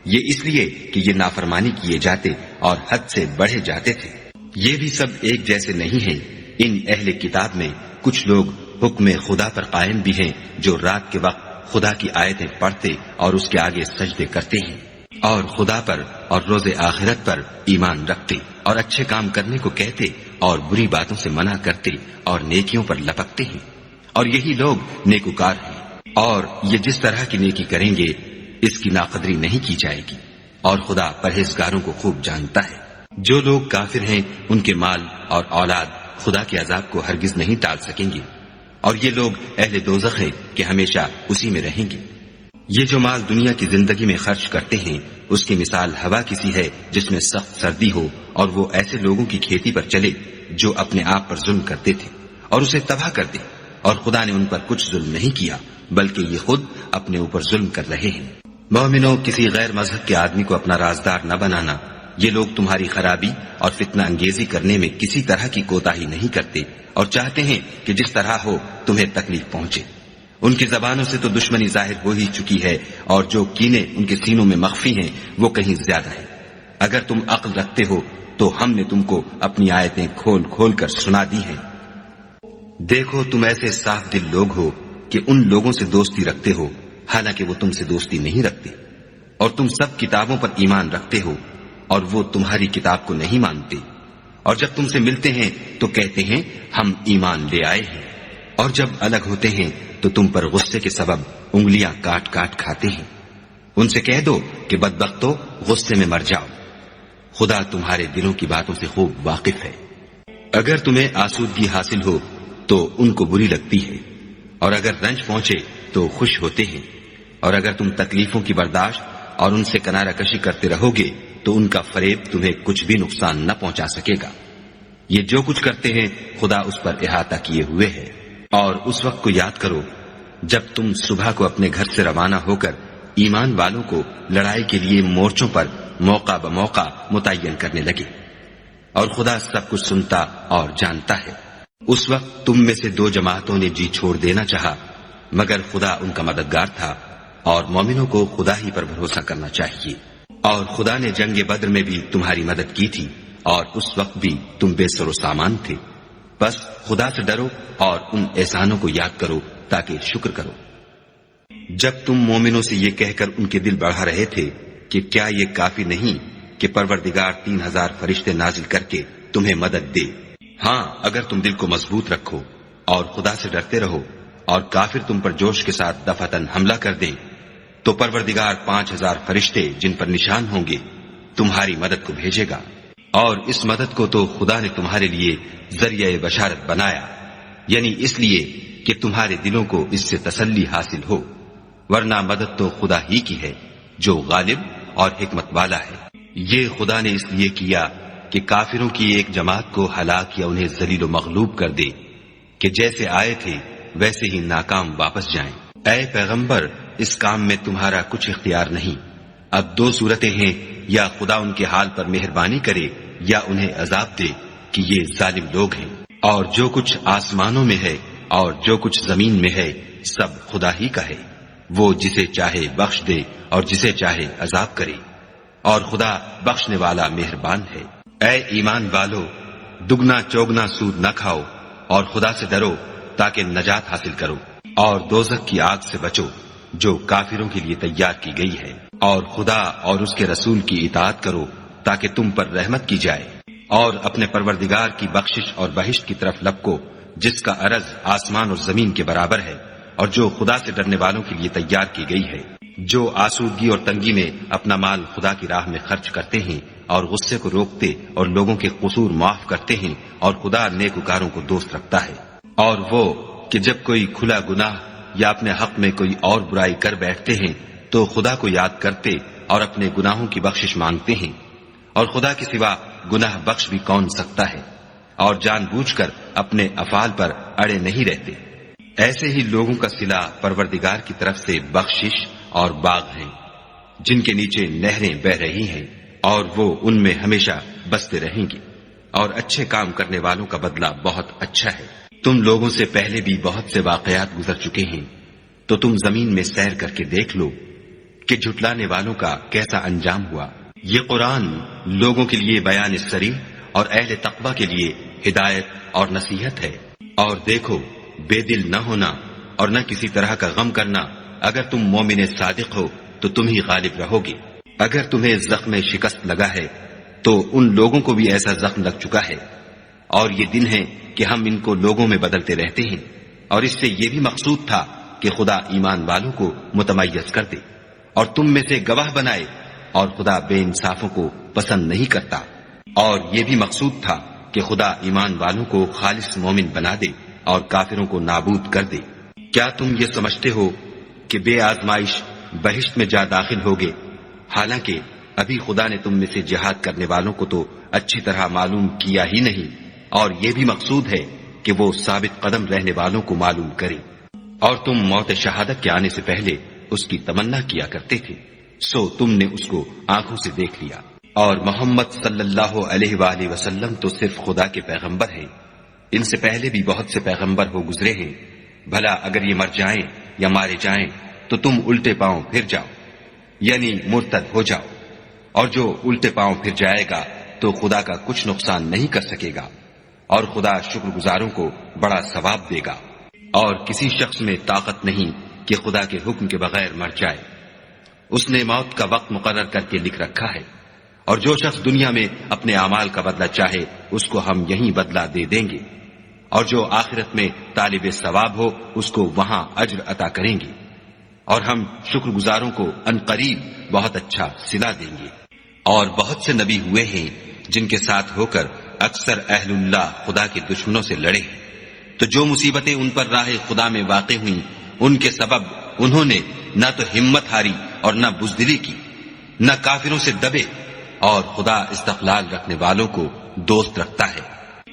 یہ اس لیے کہ یہ نافرمانی کیے جاتے اور حد سے بڑھے جاتے تھے۔ یہ بھی سب ایک جیسے نہیں ہیں، ان اہل کتاب میں کچھ لوگ حکم خدا پر قائم بھی ہیں، جو رات کے وقت خدا کی آیتیں پڑھتے اور اس کے آگے سجدے کرتے ہیں، اور خدا پر اور روز آخرت پر ایمان رکھتے اور اچھے کام کرنے کو کہتے اور بری باتوں سے منع کرتے اور نیکیوں پر لپکتے ہیں، اور یہی لوگ نیکوکار ہیں۔ اور یہ جس طرح کی نیکی کریں گے اس کی ناقدری نہیں کی جائے گی، اور خدا پرہیزگاروں کو خوب جانتا ہے۔ جو لوگ کافر ہیں ان کے مال اور اولاد خدا کے عذاب کو ہرگز نہیں ٹال سکیں گے، اور یہ لوگ اہل دوزخ ہیں کہ ہمیشہ اسی میں رہیں گے۔ یہ جو مال دنیا کی زندگی میں خرچ کرتے ہیں اس کی مثال ہوا کسی ہے جس میں سخت سردی ہو، اور وہ ایسے لوگوں کی کھیتی پر چلے جو اپنے آپ پر ظلم کرتے تھے اور اسے تباہ کر دے، اور خدا نے ان پر کچھ ظلم نہیں کیا بلکہ یہ خود اپنے اوپر ظلم کر رہے ہیں۔ مومنوں، کسی غیر مذہب کے آدمی کو اپنا رازدار نہ بنانا، یہ لوگ تمہاری خرابی اور فتنہ انگیزی کرنے میں کسی طرح کی کوتاہی نہیں کرتے اور چاہتے ہیں کہ جس طرح ہو تمہیں تکلیف پہنچے۔ ان کی زبانوں سے تو دشمنی ظاہر ہو ہی چکی ہے، اور جو کینے ان کے سینوں میں مخفی ہیں وہ کہیں زیادہ ہیں۔ اگر تم عقل رکھتے ہو تو ہم نے تم کو اپنی آیتیں کھول کھول کر سنا دی ہیں۔ دیکھو، تم ایسے صاف دل لوگ ہو کہ ان لوگوں سے دوستی رکھتے ہو حالانکہ وہ تم سے دوستی نہیں رکھتے، اور تم سب کتابوں پر ایمان رکھتے ہو اور وہ تمہاری کتاب کو نہیں مانتے، اور جب تم سے ملتے ہیں تو کہتے ہیں ہم ایمان لے آئے ہیں، اور جب الگ ہوتے ہیں تو تم پر غصے کے سبب انگلیاں کاٹ کاٹ کھاتے ہیں۔ ان سے کہہ دو کہ بدبختو، غصے میں مر جاؤ، خدا تمہارے دلوں کی باتوں سے خوب واقف ہے۔ اگر تمہیں آسودگی حاصل ہو تو ان کو بری لگتی ہے، اور اگر رنج پہنچے تو خوش ہوتے ہیں، اور اگر تم تکلیفوں کی برداشت اور ان سے کنارہ کشی کرتے رہو گے تو ان کا فریب تمہیں کچھ بھی نقصان نہ پہنچا سکے گا۔ یہ جو کچھ کرتے ہیں خدا اس پر احاطہ کیے ہوئے ہے۔ اور اس وقت کو یاد کرو جب تم صبح کو اپنے گھر سے روانہ ہو کر ایمان والوں کو لڑائی کے لیے مورچوں پر موقع بموقع متعین کرنے لگے، اور خدا سب کچھ سنتا اور جانتا ہے۔ اس وقت تم میں سے 2 جماعتوں نے جی چھوڑ دینا چاہا، مگر خدا ان کا مددگار تھا، اور مومنوں کو خدا ہی پر بھروسہ کرنا چاہیے۔ اور خدا نے جنگ بدر میں بھی تمہاری مدد کی تھی، اور اس وقت بھی تم بے سر و سامان تھے۔ بس خدا سے ڈرو اور ان احسانوں کو یاد کرو تاکہ شکر کرو۔ جب تم مومنوں سے یہ کہہ کر ان کے دل بڑھا رہے تھے کہ کیا یہ کافی نہیں کہ پروردگار 3000 فرشتے نازل کر کے تمہیں مدد دے؟ ہاں، اگر تم دل کو مضبوط رکھو اور خدا سے ڈرتے رہو اور کافر تم پر جوش کے ساتھ دفعتاً حملہ کر دیں تو پروردگار 5000 فرشتے جن پر نشان ہوں گے تمہاری مدد کو بھیجے گا، اور اس مدد کو تو خدا نے تمہارے لیے ذریعہ بشارت بنایا، یعنی اس لیے کہ تمہارے دلوں کو اس سے تسلی حاصل ہو، ورنہ مدد تو خدا ہی کی ہے جو غالب اور حکمت والا ہے۔ یہ خدا نے اس لیے کیا کہ کافروں کی ایک جماعت کو ہلاک یا انہیں ذلیل و مغلوب کر دے کہ جیسے آئے تھے ویسے ہی ناکام واپس جائیں۔ اے پیغمبر، اس کام میں تمہارا کچھ اختیار نہیں۔ اب 2 صورتیں ہیں، یا خدا ان کے حال پر مہربانی کرے یا انہیں عذاب دے کہ یہ ظالم لوگ ہیں۔ اور جو کچھ آسمانوں میں ہے اور جو کچھ زمین میں ہے سب خدا ہی کا ہے، وہ جسے چاہے بخش دے اور جسے چاہے عذاب کرے، اور خدا بخشنے والا مہربان ہے۔ اے ایمان والو، دگنا چوگنا سود نہ کھاؤ اور خدا سے ڈرو تاکہ نجات حاصل کرو، اور دوزخ کی آگ سے بچو جو کافروں کے لیے تیار کی گئی ہے، اور خدا اور اس کے رسول کی اطاعت کرو تاکہ تم پر رحمت کی جائے، اور اپنے پروردگار کی بخشش اور بہشت کی طرف لپکو جس کا عرض آسمان اور زمین کے برابر ہے، اور جو خدا سے ڈرنے والوں کے لیے تیار کی گئی ہے۔ جو آسودگی اور تنگی میں اپنا مال خدا کی راہ میں خرچ کرتے ہیں اور غصے کو روکتے اور لوگوں کے قصور معاف کرتے ہیں، اور خدا نیکوکاروں کو دوست رکھتا ہے۔ اور وہ کہ جب کوئی کھلا گناہ یا اپنے حق میں کوئی اور برائی کر بیٹھتے ہیں تو خدا کو یاد کرتے اور اپنے گناہوں کی بخشش مانگتے ہیں، اور خدا کے سوا گناہ بخش بھی کون سکتا ہے، اور جان بوجھ کر اپنے افعال پر اڑے نہیں رہتے۔ ایسے ہی لوگوں کا صلہ پروردگار کی طرف سے بخشش اور باغ ہیں جن کے نیچے نہریں بہ رہی ہیں، اور وہ ان میں ہمیشہ بستے رہیں گے، اور اچھے کام کرنے والوں کا بدلہ بہت اچھا ہے۔ تم لوگوں سے پہلے بھی بہت سے واقعات گزر چکے ہیں، تو تم زمین میں سیر کر کے دیکھ لو کہ جھٹلانے والوں کا کیسا انجام ہوا۔ یہ قرآن لوگوں کے لیے بیان صریح اور اہل تقوی کے لیے ہدایت اور نصیحت ہے۔ اور دیکھو، بے دل نہ ہونا اور نہ کسی طرح کا غم کرنا، اگر تم مومن صادق ہو تو تم ہی غالب رہو گے۔ اگر تمہیں زخم شکست لگا ہے تو ان لوگوں کو بھی ایسا زخم لگ چکا ہے، اور یہ دن ہے کہ ہم ان کو لوگوں میں بدلتے رہتے ہیں، اور اس سے یہ بھی مقصود تھا کہ خدا ایمان والوں کو متمیز کر دے اور تم میں سے گواہ بنائے، اور خدا بے انصافوں کو پسند نہیں کرتا۔ اور یہ بھی مقصود تھا کہ خدا ایمان والوں کو خالص مومن بنا دے اور کافروں کو نابود کر دے۔ کیا تم یہ سمجھتے ہو کہ بے آزمائش بہشت میں جا داخل ہوگے، حالانکہ ابھی خدا نے تم میں سے جہاد کرنے والوں کو تو اچھی طرح معلوم کیا ہی نہیں، اور یہ بھی مقصود ہے کہ وہ ثابت قدم رہنے والوں کو معلوم کرے۔ اور تم موت شہادت کے آنے سے پہلے اس کی تمنا کیا کرتے تھے، سو تم نے اس کو آنکھوں سے دیکھ لیا۔ اور محمد صلی اللہ علیہ وآلہ وسلم تو صرف خدا کے پیغمبر ہیں، ان سے پہلے بھی بہت سے پیغمبر ہو گزرے ہیں، بھلا اگر یہ مر جائیں یا مارے جائیں تو تم الٹے پاؤں پھر جاؤ، یعنی مرتد ہو جاؤ، اور جو الٹے پاؤں پھر جائے گا تو خدا کا کچھ نقصان نہیں کر سکے گا، اور خدا شکر گزاروں کو بڑا ثواب دے گا۔ اور کسی شخص میں طاقت نہیں کہ خدا کے حکم کے بغیر مر جائے، اس نے موت کا وقت مقرر کر کے لکھ رکھا ہے، اور جو شخص دنیا میں اپنے اعمال کا بدلہ چاہے اس کو ہم یہیں بدلہ دے دیں گے، اور جو آخرت میں طالب ثواب ہو اس کو وہاں اجر عطا کریں گے، اور ہم شکر گزاروں کو عنقریب بہت اچھا صلہ دیں گے۔ اور بہت سے نبی ہوئے ہیں جن کے ساتھ ہو کر اکثر اہل اللہ خدا کے دشمنوں سے لڑے ہیں، تو جو مصیبتیں ان پر راہ خدا میں واقع ہوئیں ان کے سبب انہوں نے نہ تو ہمت ہاری اور نہ بزدلی کی، نہ کافروں سے دبے، اور خدا استقلال رکھنے والوں کو دوست رکھتا ہے۔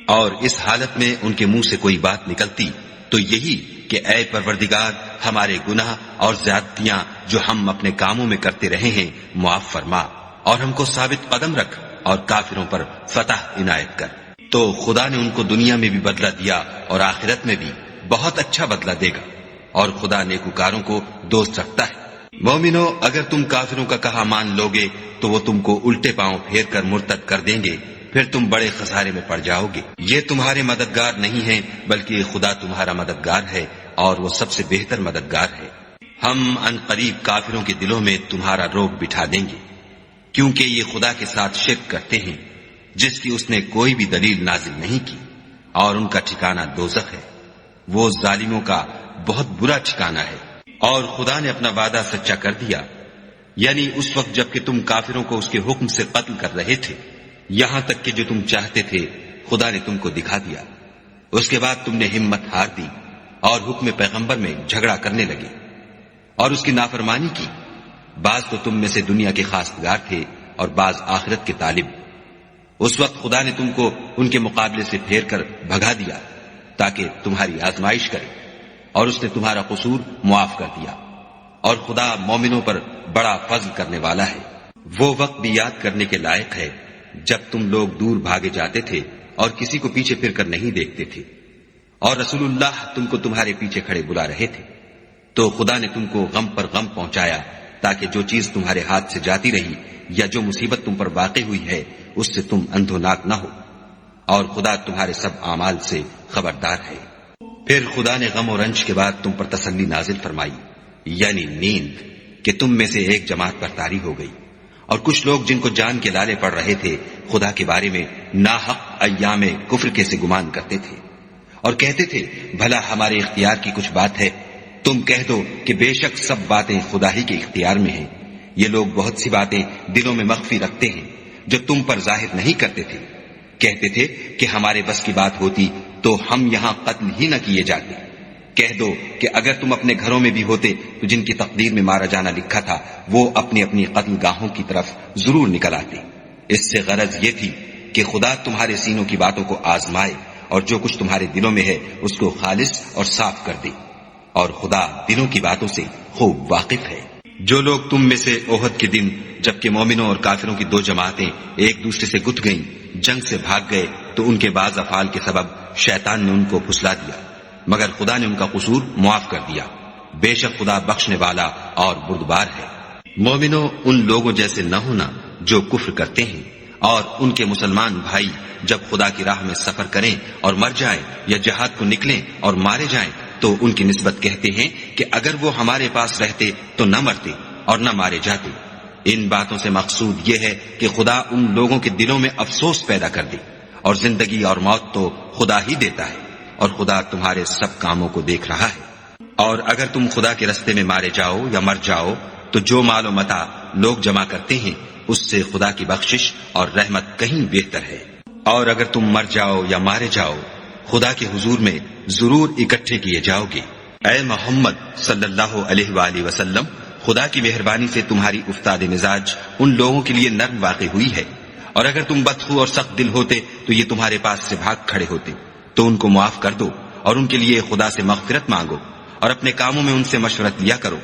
اور اس حالت میں ان کے منہ سے کوئی بات نکلتی تو یہی کہ اے پروردگار، ہمارے گناہ اور زیادتیاں جو ہم اپنے کاموں میں کرتے رہے ہیں معاف فرما، اور ہم کو ثابت قدم رکھ اور کافروں پر فتح عنایت کر۔ تو خدا نے ان کو دنیا میں بھی بدلہ دیا اور آخرت میں بھی بہت اچھا بدلہ دے گا، اور خدا نیکوکاروں کو دوست رکھتا ہے۔ مومنو، اگر تم کافروں کا کہا مان لوگے تو وہ تم کو الٹے پاؤں پھیر کر مرتد کر دیں گے، پھر تم بڑے خسارے میں پڑ جاؤ گے۔ یہ تمہارے مددگار نہیں ہیں بلکہ خدا تمہارا مددگار ہے، اور وہ سب سے بہتر مددگار ہے۔ ہم ان قریب کافروں کے دلوں میں تمہارا روب بٹھا دیں گے، کیونکہ یہ خدا کے ساتھ شرک کرتے ہیں جس کی اس نے کوئی بھی دلیل نازل نہیں کی، اور ان کا ٹھکانہ دوزخ ہے، وہ ظالموں کا بہت برا ٹھکانہ ہے۔ اور خدا نے اپنا وعدہ سچا کر دیا، یعنی اس وقت جب کہ تم کافروں کو اس کے حکم سے قتل کر رہے تھے، یہاں تک کہ جو تم چاہتے تھے خدا نے تم کو دکھا دیا۔ اس کے بعد تم نے ہمت ہار دی اور حکم پیغمبر میں جھگڑا کرنے لگے اور اس کی نافرمانی کی۔ بعض تو تم میں سے دنیا کے خواستگار تھے اور بعض آخرت کے طالب۔ اس وقت خدا نے تم کو ان کے مقابلے سے پھیر کر بھگا دیا تاکہ تمہاری آزمائش کرے، اور اس نے تمہارا قصور معاف کر دیا، اور خدا مومنوں پر بڑا فضل کرنے والا ہے۔ وہ وقت بھی یاد کرنے کے لائق ہے جب تم لوگ دور بھاگے جاتے تھے اور کسی کو پیچھے پھر کر نہیں دیکھتے تھے، اور رسول اللہ تم کو تمہارے پیچھے کھڑے بلا رہے تھے، تو خدا نے تم کو غم پر غم پہنچایا تاکہ جو چیز تمہارے ہاتھ سے جاتی رہی یا جو مصیبت تم پر واقع ہوئی ہے اس سے تم اندھوناک نہ ہو، اور خدا تمہارے سب اعمال سے خبردار ہے۔ پھر خدا نے غم و رنج کے بعد تم پر تسلی نازل فرمائی، یعنی نیند، کہ تم میں سے ایک جماعت پر طاری ہو گئی، اور کچھ لوگ جن کو جان کے لالے پڑ رہے تھے خدا کے بارے میں ناحق ایام کفر کے سے گمان کرتے تھے، اور کہتے تھے بھلا ہمارے اختیار کی کچھ بات ہے؟ تم کہہ دو کہ بے شک سب باتیں خدا ہی کے اختیار میں ہیں۔ یہ لوگ بہت سی باتیں دلوں میں مخفی رکھتے ہیں جو تم پر ظاہر نہیں کرتے تھے۔ کہتے تھے کہ ہمارے بس کی بات ہوتی تو ہم یہاں قتل ہی نہ کیے جاتے، کہہ دو کہ اگر تم اپنے گھروں میں بھی ہوتے تو جن کی تقدیر میں مارا جانا لکھا تھا وہ اپنی اپنی قتل گاہوں کی طرف ضرور نکل آتے۔ اس سے غرض یہ تھی کہ خدا تمہارے سینوں کی باتوں کو آزمائے اور جو کچھ تمہارے دلوں میں ہے اس کو خالص اور صاف کر دے، اور خدا دلوں کی باتوں سے خوب واقف ہے۔ جو لوگ تم میں سے احد کے دن جبکہ مومنوں اور کافروں کی دو جماعتیں ایک دوسرے سے گتھ گئیں جنگ سے بھاگ گئے تو ان کے بعض افعال کے سبب شیطان نے ان کو پھسلا دیا، مگر خدا نے ان کا قصور معاف کر دیا۔ بے شک خدا بخشنے والا اور بردبار ہے۔ مومنوں، ان لوگوں جیسے نہ ہونا جو کفر کرتے ہیں، اور ان کے مسلمان بھائی جب خدا کی راہ میں سفر کریں اور مر جائیں یا جہاد کو نکلیں اور مارے جائیں تو ان کی نسبت کہتے ہیں کہ اگر وہ ہمارے پاس رہتے تو نہ مرتے اور نہ مارے جاتے۔ ان باتوں سے مقصود یہ ہے کہ خدا ان لوگوں کے دلوں میں افسوس پیدا کر دے، اور زندگی اور موت تو خدا ہی دیتا ہے، اور خدا تمہارے سب کاموں کو دیکھ رہا ہے۔ اور اگر تم خدا کے رستے میں مارے جاؤ یا مر جاؤ تو جو مال و متاع لوگ جمع کرتے ہیں اس سے خدا کی بخشش اور رحمت کہیں بہتر ہے۔ اور اگر تم مر جاؤ یا مارے جاؤ خدا کے حضور میں ضرور اکٹھے کیے جاؤ گے۔ اے محمد صلی اللہ علیہ وآلہ وسلم، خدا کی مہربانی سے تمہاری افتاد مزاج ان لوگوں کے لیے نرم واقع ہوئی ہے، اور اگر تم بدخو اور سخت دل ہوتے تو یہ تمہارے پاس سے بھاگ کھڑے ہوتے۔ تو ان کو معاف کر دو اور ان کے لیے خدا سے مغفرت مانگو، اور اپنے کاموں میں ان سے مشورت لیا کرو،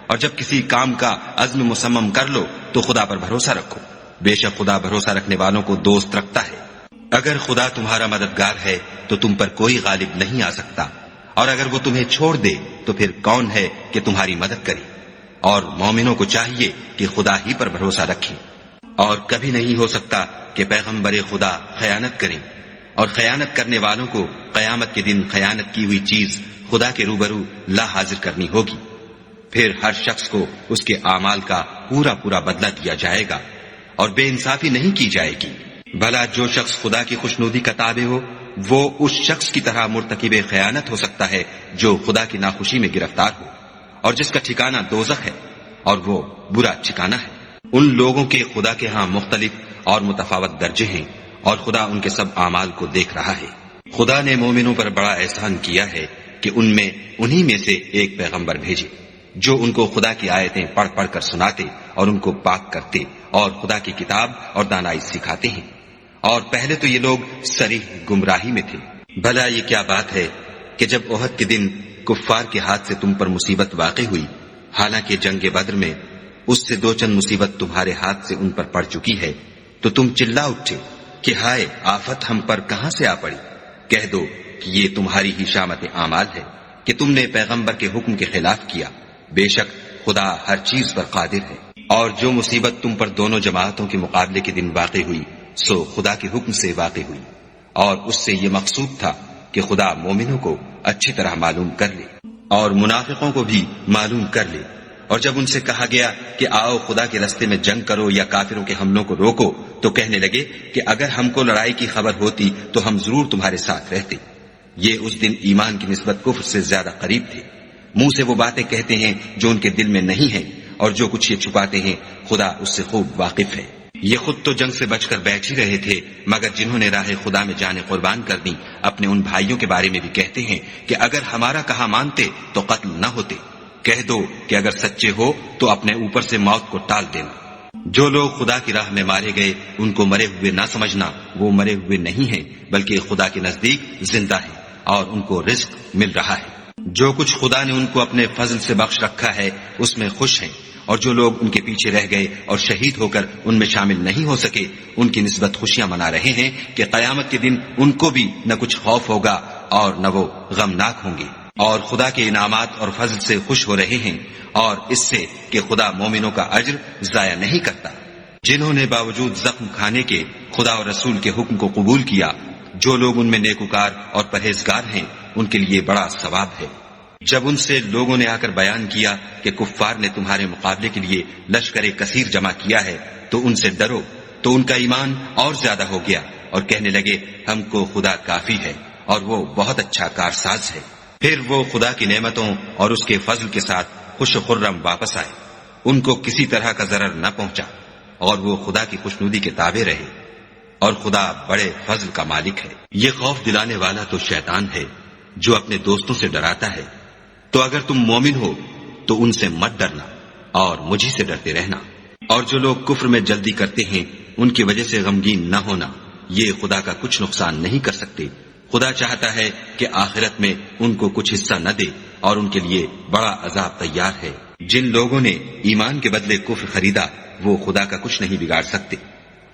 اور جب کسی کام کا عزم مصمم کر لو تو خدا پر بھروسہ رکھو، بے شک خدا بھروسہ رکھنے والوں کو دوست رکھتا ہے۔ اگر خدا تمہارا مددگار ہے تو تم پر کوئی غالب نہیں آ سکتا، اور اگر وہ تمہیں چھوڑ دے تو پھر کون ہے کہ تمہاری مدد کرے؟ اور مومنوں کو چاہیے کہ خدا ہی پر بھروسہ رکھیں، اور کبھی نہیں ہو سکتا کہ پیغمبر خدا خیانت کریں، اور خیانت کرنے والوں کو قیامت کے دن خیانت کی ہوئی چیز خدا کے روبرو لا حاضر کرنی ہوگی، پھر ہر شخص کو اس کے اعمال کا پورا پورا بدلہ دیا جائے گا، اور بے انصافی نہیں کی جائے گی۔ بھلا جو شخص خدا کی خوشنودی کا تابع ہو وہ اس شخص کی طرح مرتکب خیانت ہو سکتا ہے جو خدا کی ناخوشی میں گرفتار ہو، اور جس کا ٹھکانہ دوزخ ہے، اور وہ برا ٹھکانہ ہے۔ ان لوگوں کے خدا کے ہاں مختلف اور متفاوت درجے ہیں، اور خدا ان کے سب اعمال کو دیکھ رہا ہے۔ خدا نے مومنوں پر بڑا احسان کیا ہے کہ ان میں انہی میں سے ایک پیغمبر بھیجے جو ان کو خدا کی آیتیں پڑھ پڑھ کر سناتے اور ان کو پاک کرتے اور خدا کی کتاب اور دانائی سکھاتے ہیں، اور پہلے تو یہ لوگ صریح گمراہی میں تھے۔ بھلا یہ کیا بات ہے کہ جب احد کے دن کفار کے ہاتھ سے تم پر مصیبت واقع ہوئی، حالانکہ جنگ بدر میں اس سے دو چند مصیبت تمہارے ہاتھ سے ان پر پڑ چکی ہے، تو تم چلا اٹھے کہ ہائے آفت ہم پر کہاں سے آ پڑی۔ کہہ دو کہ یہ تمہاری ہی شامت اعمال ہے کہ تم نے پیغمبر کے حکم کے خلاف کیا، بے شک خدا ہر چیز پر قادر ہے۔ اور جو مصیبت تم پر دونوں جماعتوں کے مقابلے کے دن واقع ہوئی سو خدا کے حکم سے واقع ہوئی، اور اس سے یہ مقصود تھا کہ خدا مومنوں کو اچھی طرح معلوم کر لے اور منافقوں کو بھی معلوم کر لے۔ اور جب ان سے کہا گیا کہ آؤ خدا کے راستے میں جنگ کرو یا کافروں کے حملوں کو روکو تو کہنے لگے کہ اگر ہم کو لڑائی کی خبر ہوتی تو ہم ضرور تمہارے ساتھ رہتے۔ یہ اس دن ایمان کی نسبت کفر سے زیادہ قریب تھے۔ منہ سے وہ باتیں کہتے ہیں جو ان کے دل میں نہیں ہیں، اور جو کچھ یہ چھپاتے ہیں خدا اس سے خوب واقف ہے۔ یہ خود تو جنگ سے بچ کر بیٹھ ہی رہے تھے، مگر جنہوں نے راہ خدا میں جانیں قربان کر دی اپنے ان بھائیوں کے بارے میں بھی کہتے ہیں کہ اگر ہمارا کہا مانتے تو قتل نہ ہوتے۔ کہہ دو کہ اگر سچے ہو تو اپنے اوپر سے موت کو ٹال دینا۔ جو لوگ خدا کی راہ میں مارے گئے ان کو مرے ہوئے نہ سمجھنا، وہ مرے ہوئے نہیں ہیں بلکہ خدا کے نزدیک زندہ ہیں اور ان کو رزق مل رہا ہے۔ جو کچھ خدا نے ان کو اپنے فضل سے بخش رکھا ہے اس میں خوش ہیں، اور جو لوگ ان کے پیچھے رہ گئے اور شہید ہو کر ان میں شامل نہیں ہو سکے ان کی نسبت خوشیاں منا رہے ہیں کہ قیامت کے دن ان کو بھی نہ کچھ خوف ہوگا اور نہ وہ غمناک ہوں گے، اور خدا کے انعامات اور فضل سے خوش ہو رہے ہیں، اور اس سے کہ خدا مومنوں کا اجر ضائع نہیں کرتا۔ جنہوں نے باوجود زخم کھانے کے خدا اور رسول کے حکم کو قبول کیا، جو لوگ ان میں نیکوکار اور پرہیزگار ہیں ان کے لیے بڑا ثواب ہے۔ جب ان سے لوگوں نے آ کر بیان کیا کہ کفار نے تمہارے مقابلے کے لیے لشکر کثیر جمع کیا ہے تو ان سے ڈرو، تو ان کا ایمان اور زیادہ ہو گیا اور کہنے لگے ہم کو خدا کافی ہے اور وہ بہت اچھا کارساز ہے۔ پھر وہ خدا کی نعمتوں اور اس کے فضل کے ساتھ خوش و خرم واپس آئے، ان کو کسی طرح کا ضرر نہ پہنچا، اور وہ خدا کی خوشنودی کے تابع رہے، اور خدا بڑے فضل کا مالک ہے۔ یہ خوف دلانے والا تو شیطان ہے جو اپنے دوستوں سے ڈراتا ہے تو اگر تم مومن ہو تو ان سے مت ڈرنا اور مجھے سے ڈرتے رہنا، اور جو لوگ کفر میں جلدی کرتے ہیں ان کی وجہ سے غمگین نہ ہونا، یہ خدا کا کچھ نقصان نہیں کر سکتے۔ خدا چاہتا ہے کہ آخرت میں ان کو کچھ حصہ نہ دے اور ان کے لیے بڑا عذاب تیار ہے۔ جن لوگوں نے ایمان کے بدلے کفر خریدا وہ خدا کا کچھ نہیں بگاڑ سکتے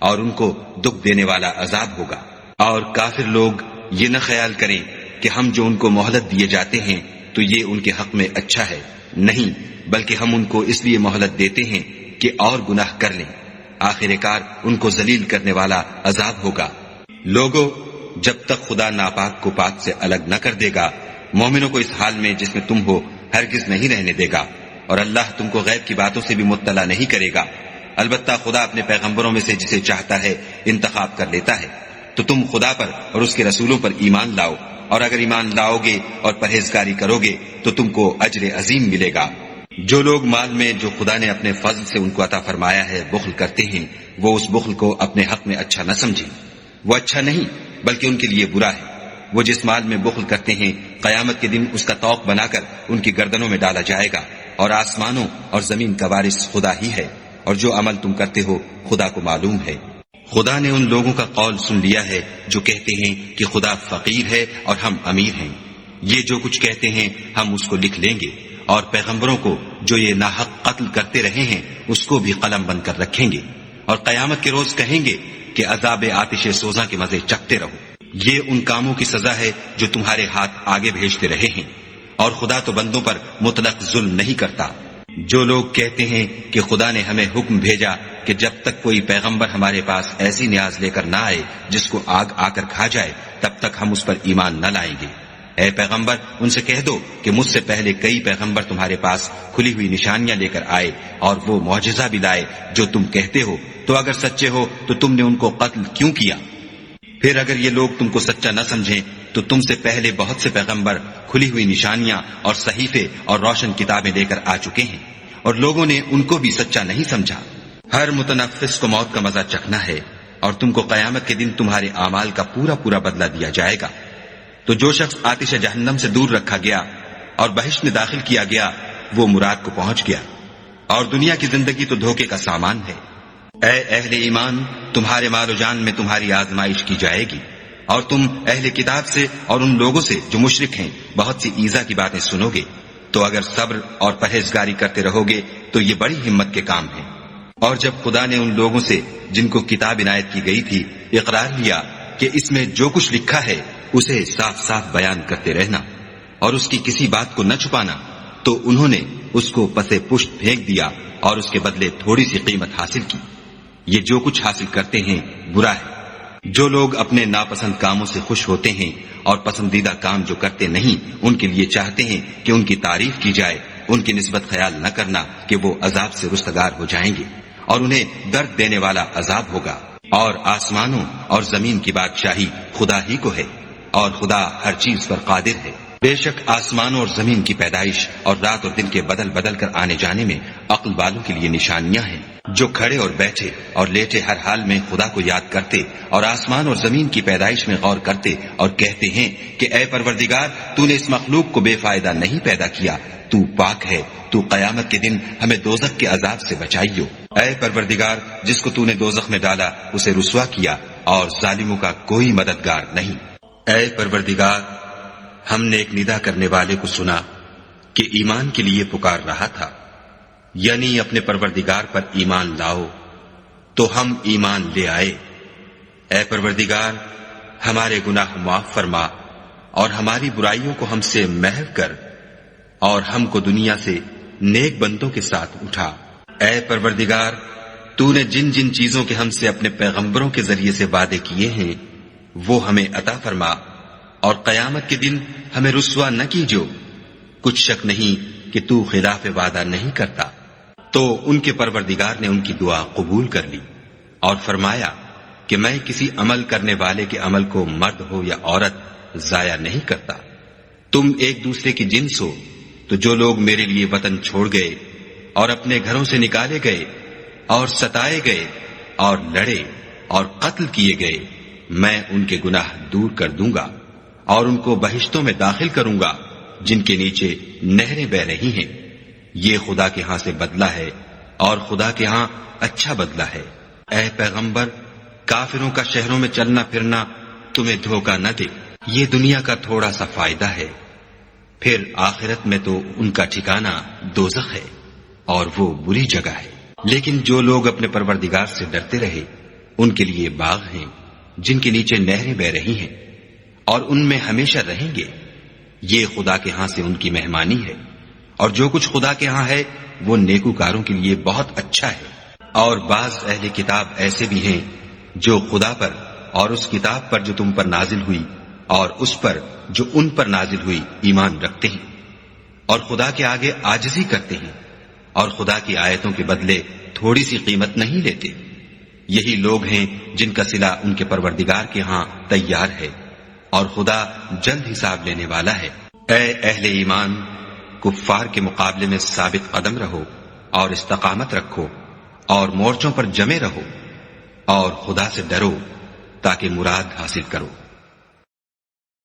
اور ان کو دکھ دینے والا عذاب ہوگا۔ اور کافر لوگ یہ نہ خیال کریں کہ ہم جو ان کو مہلت دیے جاتے ہیں تو یہ ان کے حق میں اچھا ہے، نہیں، بلکہ ہم ان کو اس لیے مہلت دیتے ہیں کہ اور گناہ کر لیں، آخر کار ان کو ذلیل کرنے والا عذاب ہوگا۔ لوگوں، جب تک خدا ناپاک کو پاک سے الگ نہ کر دے گا، مومنوں کو اس حال میں جس میں تم ہو ہرگز نہیں رہنے دے گا، اور اللہ تم کو غیب کی باتوں سے بھی مطلع نہیں کرے گا۔ البتہ خدا اپنے پیغمبروں میں سے جسے چاہتا ہے انتخاب کر لیتا ہے۔ تو تم خدا پر اور اس کے رسولوں پر ایمان لاؤ، اور اگر ایمان لاؤ گے اور پرہیزگاری کرو گے تو تم کو اجر عظیم ملے گا۔ جو لوگ مال میں جو خدا نے اپنے فضل سے ان کو عطا فرمایا ہے بخل کرتے ہیں، وہ اس بخل کو اپنے حق میں اچھا نہ سمجھیں، وہ اچھا نہیں بلکہ ان کے لیے برا ہے۔ وہ جس مال میں بخل کرتے ہیں قیامت کے دن اس کا طوق بنا کر ان کی گردنوں میں ڈالا جائے گا، اور آسمانوں اور زمین کا وارث خدا ہی ہے، اور جو عمل تم کرتے ہو خدا کو معلوم ہے۔ خدا نے ان لوگوں کا قول سن لیا ہے جو کہتے ہیں کہ خدا فقیر ہے اور ہم امیر ہیں۔ یہ جو کچھ کہتے ہیں ہم اس کو لکھ لیں گے، اور پیغمبروں کو جو یہ ناحق قتل کرتے رہے ہیں اس کو بھی قلم بند کر رکھیں گے، اور قیامت کے روز کہیں گے کہ عذاب آتش سوزاں کے مزے چکھتے رہو۔ یہ ان کاموں کی سزا ہے جو تمہارے ہاتھ آگے بھیجتے رہے ہیں، اور خدا تو بندوں پر مطلق ظلم نہیں کرتا۔ جو لوگ کہتے ہیں کہ خدا نے ہمیں حکم بھیجا کہ جب تک کوئی پیغمبر ہمارے پاس ایسی نیاز لے کر نہ آئے جس کو آگ آ کر کھا جائے تب تک ہم اس پر ایمان نہ لائیں گے، اے پیغمبر ان سے کہہ دو کہ مجھ سے پہلے کئی پیغمبر تمہارے پاس کھلی ہوئی نشانیاں لے کر آئے اور وہ معجزہ بھی لائے جو تم کہتے ہو، تو اگر سچے ہو تو تم نے ان کو قتل کیوں کیا؟ پھر اگر یہ لوگ تم کو سچا نہ سمجھیں تو تم سے پہلے بہت سے پیغمبر کھلی ہوئی نشانیاں اور صحیفے اور روشن کتابیں لے کر آ چکے ہیں، اور لوگوں نے ان کو بھی سچا نہیں سمجھا۔ ہر متنفس کو موت کا مزہ چکھنا ہے، اور تم کو قیامت کے دن تمہارے اعمال کا پورا پورا بدلہ دیا جائے گا۔ تو جو شخص آتش جہنم سے دور رکھا گیا اور بہشت میں داخل کیا گیا وہ مراد کو پہنچ گیا، اور دنیا کی زندگی تو دھوکے کا سامان ہے۔ اے اہل ایمان، تمہارے مال و جان میں تمہاری آزمائش کی جائے گی، اور تم اہل کتاب سے اور ان لوگوں سے جو مشرک ہیں بہت سی ایذا کی باتیں سنو گے، تو اگر صبر اور پرہیزگاری کرتے رہو گے تو یہ بڑی ہمت کے کام ہیں۔ اور جب خدا نے ان لوگوں سے جن کو کتاب عنایت کی گئی تھی اقرار لیا کہ اس میں جو کچھ لکھا ہے اسے صاف صاف بیان کرتے رہنا اور اس کی کسی بات کو نہ چھپانا، تو انہوں نے اس کو پسے پشت پھینک دیا اور اس کے بدلے تھوڑی سی قیمت حاصل کی۔ یہ جو کچھ حاصل کرتے ہیں برا ہے۔ جو لوگ اپنے ناپسند کاموں سے خوش ہوتے ہیں اور پسندیدہ کام جو کرتے نہیں ان کے لیے چاہتے ہیں کہ ان کی تعریف کی جائے، ان کی نسبت خیال نہ کرنا کہ وہ عذاب سے رستگار ہو جائیں گے اور انہیں درد دینے والا عذاب ہوگا۔ اور آسمانوں اور زمین کی بادشاہی خدا ہی کو ہے، اور خدا ہر چیز پر قادر ہے۔ بے شک آسمانوں اور زمین کی پیدائش اور رات اور دن کے بدل بدل کر آنے جانے میں عقل والوں کے لیے نشانیاں ہیں، جو کھڑے اور بیٹھے اور لیٹے ہر حال میں خدا کو یاد کرتے اور آسمان اور زمین کی پیدائش میں غور کرتے اور کہتے ہیں کہ اے پروردگار، تو نے اس مخلوق کو بے فائدہ نہیں پیدا کیا، تو پاک ہے، تو قیامت کے دن ہمیں دوزخ کے عذاب سے بچائیو۔ اے پروردگار، جس کو تو نے دوزخ میں ڈالا اسے رسوا کیا، اور ظالموں کا کوئی مددگار نہیں۔ اے پروردگار، ہم نے ایک ندا کرنے والے کو سنا کہ ایمان کے لیے پکار رہا تھا، یعنی اپنے پروردگار پر ایمان لاؤ، تو ہم ایمان لے آئے۔ اے پروردگار، ہمارے گناہ معاف فرما اور ہماری برائیوں کو ہم سے محو کر، اور ہم کو دنیا سے نیک بندوں کے ساتھ اٹھا۔ اے پروردگار، تو نے جن جن چیزوں کے ہم سے اپنے پیغمبروں کے ذریعے سے وعدے کیے ہیں وہ ہمیں عطا فرما، اور قیامت کے دن ہمیں رسوا نہ کیجو۔ کچھ شک نہیں کہ تو خلاف وعدہ نہیں کرتا۔ تو ان کے پروردگار نے ان کی دعا قبول کر لی اور فرمایا کہ میں کسی عمل کرنے والے کے عمل کو مرد ہو یا عورت ضائع نہیں کرتا۔ تم ایک دوسرے کی جنس ہو، تو جو لوگ میرے لیے وطن چھوڑ گئے اور اپنے گھروں سے نکالے گئے اور ستائے گئے اور لڑے اور قتل کیے گئے، میں ان کے گناہ دور کر دوں گا اور ان کو بہشتوں میں داخل کروں گا، جن کے نیچے نہریں بہ رہی ہیں، یہ خدا کے ہاں سے بدلہ ہے اور خدا کے ہاں اچھا بدلہ ہے۔ اے پیغمبر، کافروں کا شہروں میں چلنا پھرنا تمہیں دھوکہ نہ دے، یہ دنیا کا تھوڑا سا فائدہ ہے، پھر آخرت میں تو ان کا ٹھکانہ دوزخ ہے اور وہ بری جگہ ہے۔ لیکن جو لوگ اپنے پروردگار سے ڈرتے رہے ان کے لیے باغ ہیں جن کے نیچے نہریں بہ رہی ہیں اور ان میں ہمیشہ رہیں گے، یہ خدا کے ہاں سے ان کی مہمانی ہے، اور جو کچھ خدا کے ہاں ہے وہ نیکوکاروں کے لیے بہت اچھا ہے۔ اور بعض اہل کتاب ایسے بھی ہیں جو خدا پر اور اس کتاب پر جو تم پر نازل ہوئی اور اس پر جو ان پر نازل ہوئی ایمان رکھتے ہیں، اور خدا کے آگے عاجزی کرتے ہیں اور خدا کی آیتوں کے بدلے تھوڑی سی قیمت نہیں لیتے۔ یہی لوگ ہیں جن کا صلہ ان کے پروردگار کے ہاں تیار ہے، اور خدا جلد حساب لینے والا ہے۔ اے اہل ایمان، کفار کے مقابلے میں ثابت قدم رہو اور استقامت رکھو اور مورچوں پر جمے رہو اور خدا سے ڈرو تاکہ مراد حاصل کرو۔